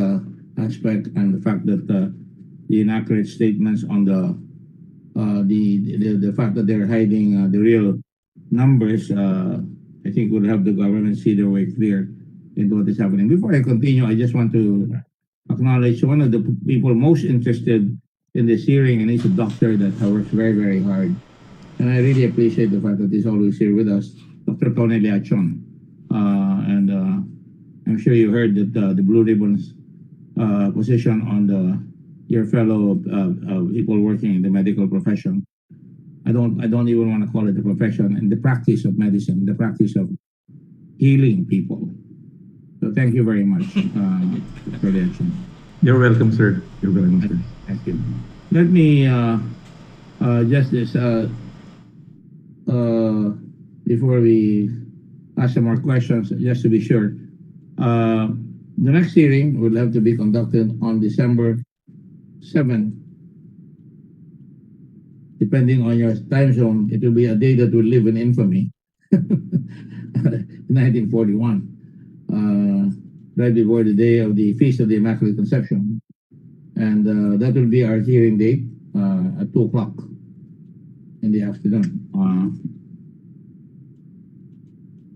aspect, and the fact that the inaccurate statements on the fact that they're hiding the real numbers, I think will help the government see their way clear into what is happening. Before I continue, I just want to acknowledge one of the people most interested in this hearing, and he's a doctor that works very, very hard. And I really appreciate the fact that he's always here with us, Dr. Tony Leachon. And I'm sure you heard that the Blue Ribbon's position on your fellow people working in the medical profession. I don't even want to call it a profession, in the practice of medicine, the practice of healing people. So thank you very much, Dr. Leachon. You're welcome, sir. You're welcome, sir. Thank you. Let me Just this, before we ask some more questions, just to be sure, the next hearing will have to be conducted on December 7. Depending on your time zone, it will be a day that will live in infamy. 1941, right before the day of the Feast of the Immaculate Conception. And that will be our hearing date at 2 o'clock in the afternoon.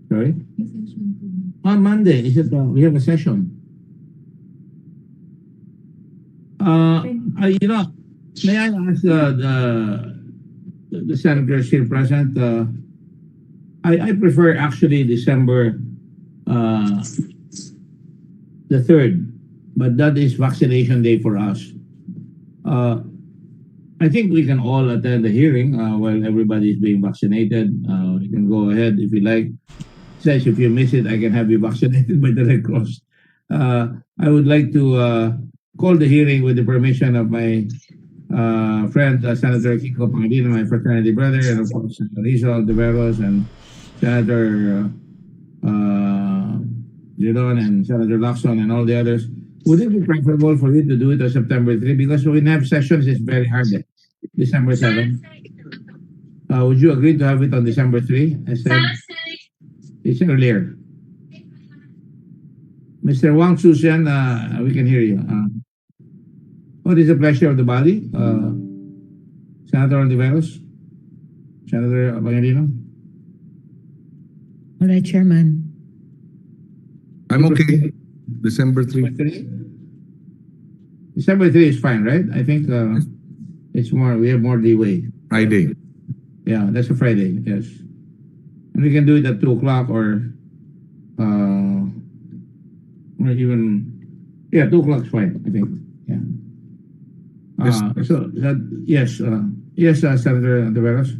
Sorry? On Monday, is it, we have a session. You know, may I ask the senators here present? I prefer actually December the 3rd, but that is vaccination day for us. I think we can all attend the hearing while everybody is being vaccinated. We can go ahead if you like. Says if you miss it, I can have you vaccinated by the Red Cross. I would like to call the hearing with the permission of my friend Senator Kiko Pangilinan, my fraternity brother, and of course Krisel, and Senator Grodon and Senator Lacson and all the others. Would it be preferable for you to do it on September 3? Because when we have sessions, it's very hard. December 7. Would you agree to have it on December 3? I said it's earlier. Mr. Wang Susan, we can hear you. What is the pleasure of the body? Senator Oliveros? Senator Pangilinan? All right, Chairman. I'm okay. December 3. December 3 is fine, right? I think it's more, we have more leeway. Friday. Yeah, that's a Friday, yes. And we can do it at 2 o'clock or even, yeah, 2 o'clock is fine, I think. Yeah. So that, yes, Senator Oliveros.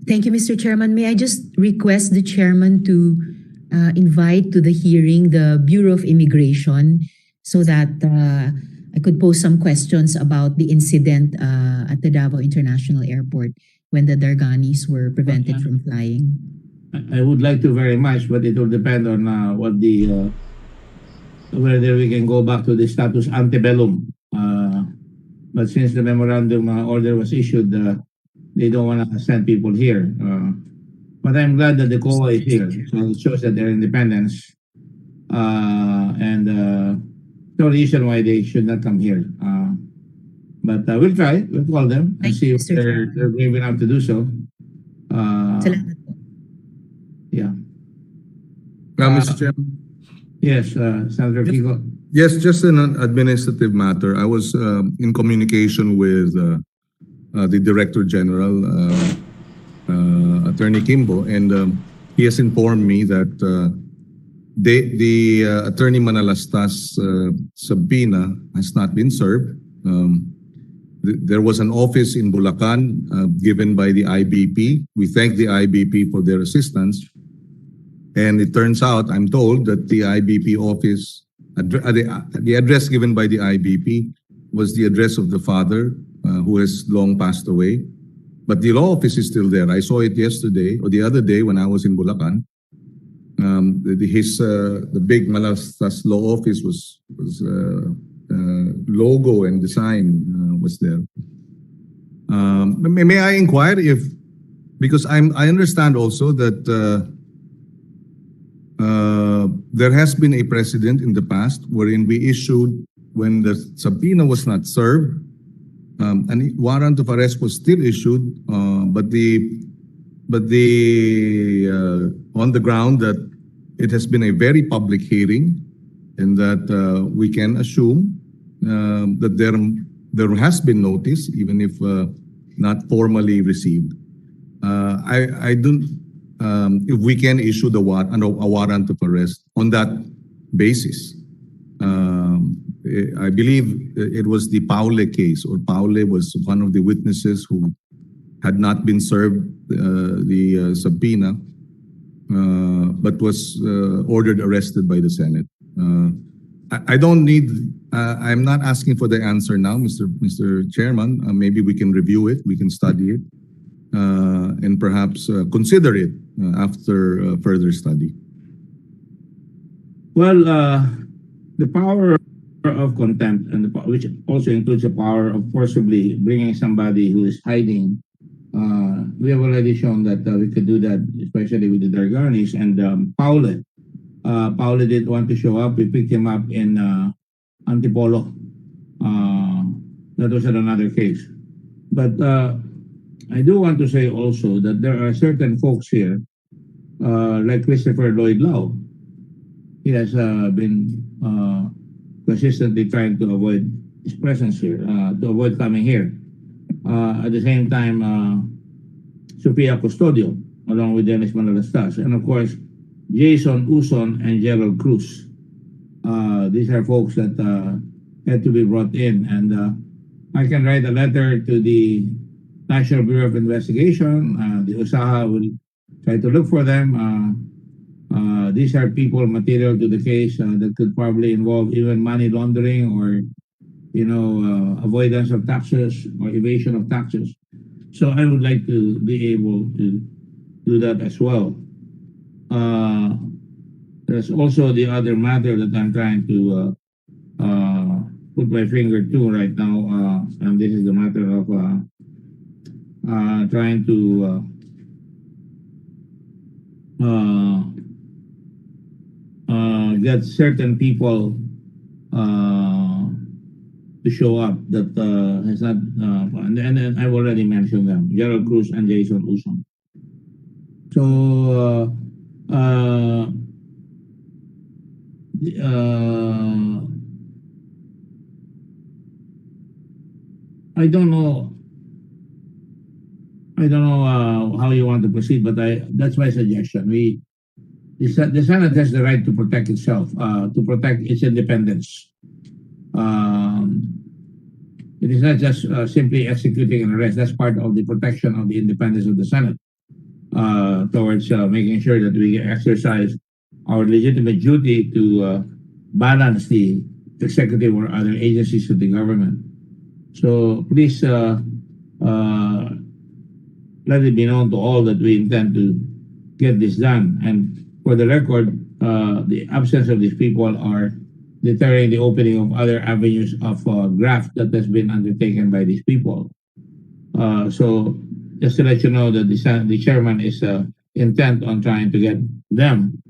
Thank you, Mr. Chairman. May I just request the chairman to invite to the hearing the Bureau of Immigration so that I could pose some questions about the incident at the Davao International Airport when the Darganis were prevented from flying. I would like to very much, but it will depend on what the whether we can go back to the status antebellum. But since the memorandum order was issued, they don't want to send people here. But I'm glad that the COA is here, so it shows that their independence and no reason why they should not come here. But we'll try. We'll call them and see if they're brave enough to do so. Salamat po. Yeah. Mr. Chairman. Yes, Senator Kiko. Yes, just an administrative matter. I was in communication with the Director General, Attorney Kimbo, and he has informed me that the Attorney Manalastas subpoena has not been served. There was an office in Bulacan given by the IBP. We thank the IBP for their assistance. And it turns out, I'm told, that the IBP office, the address given by the IBP was the address of the father who has long passed away. But the law office is still there. I saw it yesterday or the other day when I was in Bulacan. The big Malastas law office was logo and design was there. May I inquire if, because I understand also that there has been a precedent in the past wherein we issued, when the subpoena was not served, a warrant of arrest was still issued, but on the ground that it has been a very public hearing, and that we can assume that there has been notice, even if not formally received. I don't. If we can issue a warrant of arrest on that basis. I believe it was the Paule case, or Paule was one of the witnesses who had not been served the subpoena, but was ordered arrested by the Senate. I don't need I'm not asking for the answer now, Mr. Chairman. Maybe we can review it, we can study it, and perhaps consider it after further study. Well, the power of contempt, and which also includes the power of forcibly bringing somebody who is hiding. We have already shown that we could do that, especially with the Darganis and Paula. Paula didn't want to show up. We picked him up in Antipolo. That was another case. But I do want to say also that there are certain folks here, like Christopher Lloyd Lau. He has been consistently trying to avoid his presence here, to avoid coming here. At the same time, Sophia Custodio, along with Dennis Manalastas, and of course, Jason Uson and Gerald Cruz. These are folks that had to be brought in, and I can write a letter to the National Bureau of Investigation. The USAHA will try to look for them. These are people material to the case that could probably involve even money laundering or, avoidance of taxes or evasion of taxes. So I would like to be able to do that as well. There's also the other matter that I'm trying to put my finger to right now, and this is the matter of trying to get certain people to show up that has not, and I've already mentioned them, Gerald Cruz and Jason Uson. So, I don't know how you want to proceed, but that's my suggestion. The Senate has the right to protect itself, to protect its independence. It is not just simply executing an arrest. That's part of the protection of the independence of the Senate towards making sure that we exercise our legitimate duty to balance the executive or other agencies of the government. So please let it be known to all that we intend to get this done. And for the record, the absence of these people are deterring the opening of other avenues of graft that has been undertaken by these people. So just to let you know that the chairman is intent on trying to get them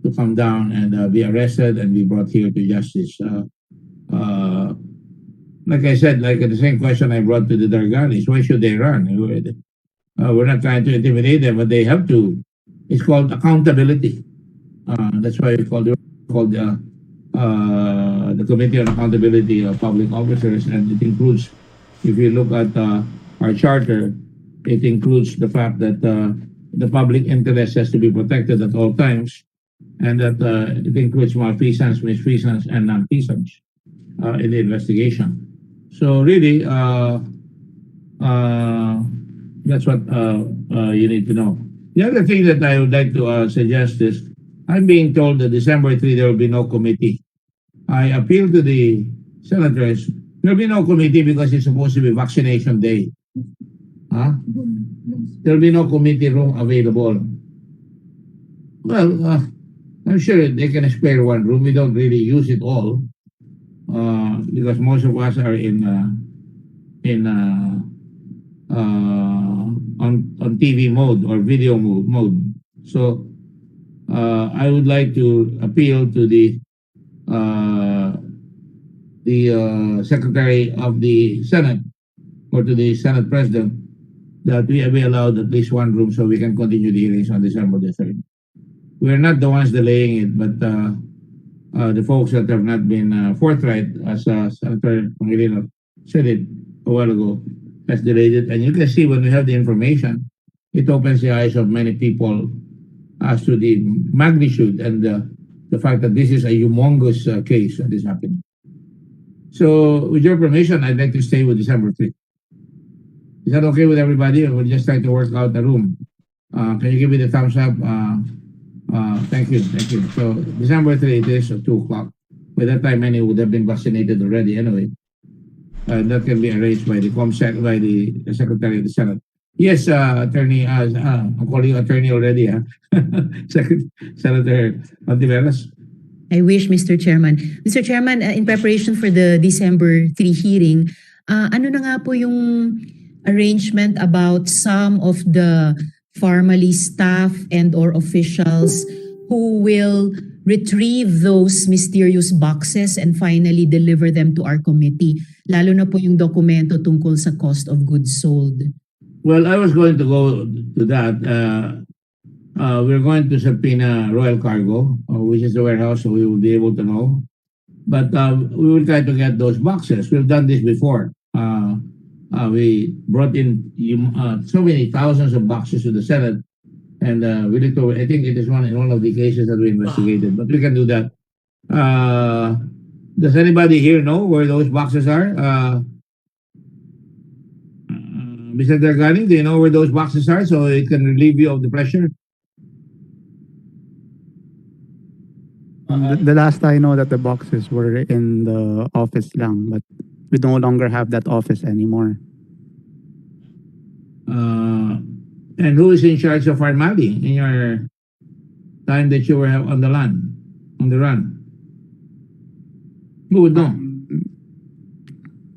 to come down and be arrested and be brought here to justice. Like I said, like the same question I brought to the Darganis, why should they run? We're not trying to intimidate them, but they have to. It's called accountability. That's why it's called the Committee on Accountability of Public Officers, and it includes, if you look at our charter, it includes the fact that the public interest has to be protected at all times, and that it includes malfeasance, misfeasance, and nonfeasance in the investigation. So really, that's what you need to know. The other thing that I would like to suggest is, I'm being told that December 3 there will be no committee. I appeal to the senators, there will be no committee because it's supposed to be vaccination day. Huh? There will be no committee room available. Well, I'm sure they can spare one room. We don't really use it all because most of us are on TV mode or video mode. So I would like to appeal to the Secretary of the Senate or to the Senate President that we be allowed at least one room so we can continue the hearings on December the 3rd. We're not the ones delaying it, but the folks that have not been forthright, as Senator Pangilinan said it a while ago, has delayed it. And you can see when we have the information, it opens the eyes of many people as to the magnitude and the fact that this is a humongous case that is happening. So with your permission, I'd like to stay with December 3. Is that okay with everybody? We'll just try to work out the room. Can you give me the thumbs up? Thank you. So December 3, it is at 2 o'clock. By that time, many would have been vaccinated already anyway. That can be arranged by the ComSec, by the Secretary of the Senate. Yes, Attorney, I'm calling you Attorney already, Senator Antiveros. I wish, Mr. Chairman. Mr. Chairman, in preparation for the December 3 hearing, ano na nga po yung arrangement about some of the formally staff and or officials who will retrieve those mysterious boxes and finally deliver them to our committee, lalo na po yung dokumento tungkol sa cost of goods sold? Well, I was going to go to that. We're going to subpoena Royal Cargo, which is the warehouse, so we will be able to know. But we will try to get those boxes. We've done this before. We brought in so many thousands of boxes to the Senate, and we need to. I think it is one of the cases that we investigated. But we can do that. Does anybody here know where those boxes are? Mr. Dargani, do you know where those boxes are so it can relieve you of the pressure? The last I know that the boxes were in the office lang, but we no longer have that office anymore. And who is in charge of Armadi in your time that you were on the run? Who would know?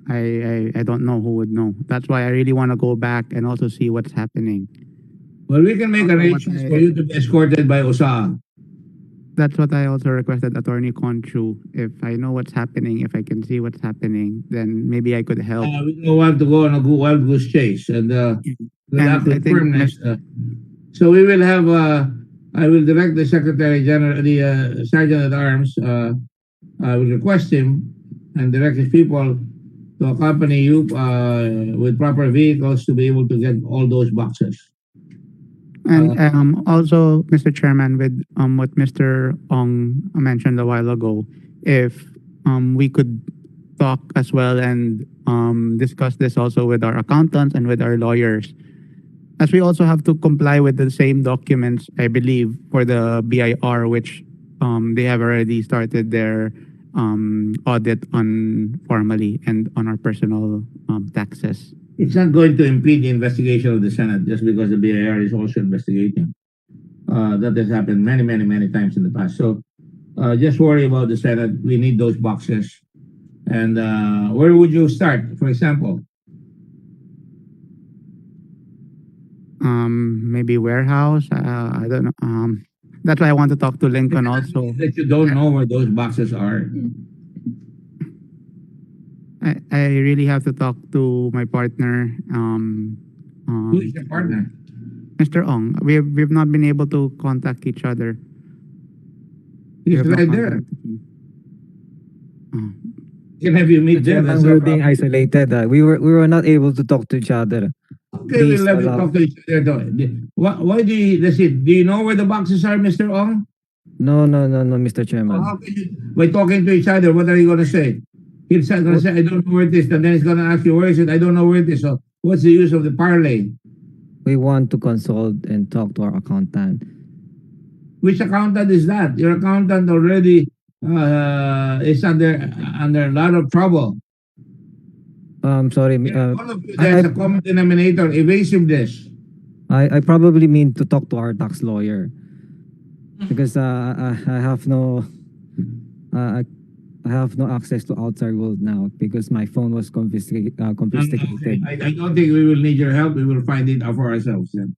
I don't know who would know. That's why I really want to go back and also see what's happening. Well, we can make arrangements for you to be escorted by OSA. That's what I also requested Attorney Conchu. If I know what's happening, if I can see what's happening, then maybe I could help. We don't want to go on a wild goose chase and we'll act with firmness. So we will have. I will direct the Secretary General, the Sergeant at Arms. I will request him and direct his people to accompany you with proper vehicles to be able to get all those boxes. And also, Mr. Chairman, with what Mr. Ong mentioned a while ago, if we could talk as well and discuss this also with our accountants and with our lawyers, as we also have to comply with the same documents, I believe, for the BIR, which they have already started their audit on formally and on our personal taxes. It's not going to impede the investigation of the Senate just because the BIR is also investigating. That has happened many times in the past. So just worry about the Senate. We need those boxes. And where would you start, for example? Maybe warehouse. I don't know. That's why I want to talk to Lincoln also. That you don't know where those boxes are. I really have to talk to my partner. Who is your partner? Mr. Ong. We've not been able to contact each other. He's right there. Can have you meet them? We were being isolated. We were not able to talk to each other. Okay, we'll have to talk to each other. Why do you know where the boxes are, Mr. Ong? No, Mr. Chairman. How can you, by talking to each other, what are you going to say? He's going to say, I don't know where it is. And then he's going to ask you, where is it? I don't know where it is. So what's the use of the Parlade? We want to consult and talk to our accountant. Which accountant is that? Your accountant already is under a lot of trouble. Sorry. All of you, there's a common denominator, evasiveness. I probably mean to talk to our tax lawyer because I have no access to outside world now because my phone was confiscated. I don't think we will need your help. We will find it out for ourselves then.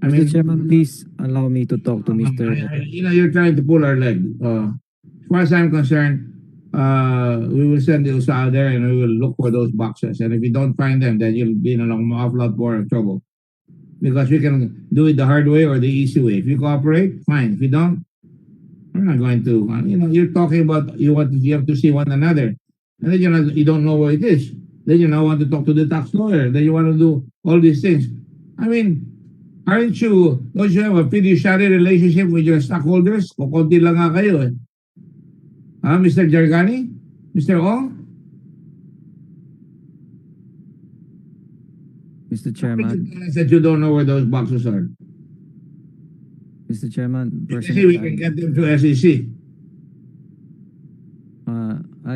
Mr. Chairman, please allow me to talk to Mr. You're trying to pull our leg. As far as I'm concerned, we will send you out there and we will look for those boxes. And if you don't find them, then you'll be in an awful lot more of trouble. Because we can do it the hard way or the easy way. If you cooperate, fine. If you don't, we're not going to. You're talking about you have to see one another. And then you don't know where it is. Then you now want to talk to the tax lawyer. Then you want to do all these things. I mean, don't you have a fiduciary relationship with your stockholders? Kukunti lang nga kayo eh. Mr. Jargani? Mr. Ong? Mr. Chairman. That you don't know where those boxes are. Mr. Chairman, we can get them to SEC.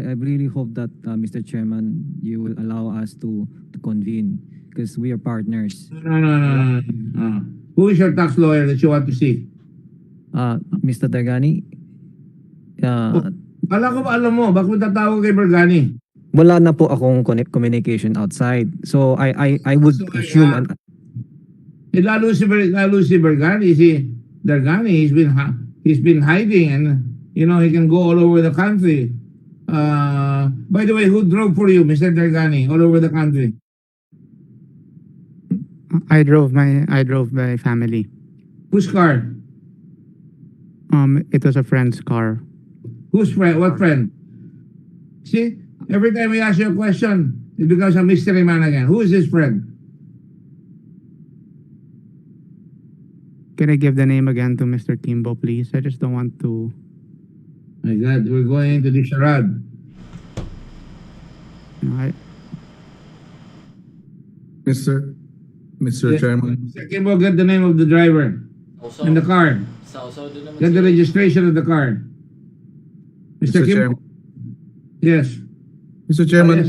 I really hope that, Mr. Chairman, you will allow us to convene because we are partners. No. Who is your tax lawyer that you want to see? Mr. Dargani, Kala ko ba alam mo, bakit mo tatawag kay Bergani? wala na po akong communication outside. So I would So, assume lalo si Bergani, si Dargani, he's been hiding and he can go all over the country. By the way, who drove for you, Mr. Dargani, all over the country? I drove my family. Whose car? It was a friend's car. Whose friend? What friend? See, every time we ask you a question, it becomes a mystery man again. Who is his friend? Can I give the name again to Mr. Timbo, please? I just don't want to. My God, we're going into the charade. Mr. Chairman, Mr. Kimbo, get the name of the driver and the car. Get the registration of the car. Mr. Mr. Kimbo. Chairman, Yes. Mr. Chairman,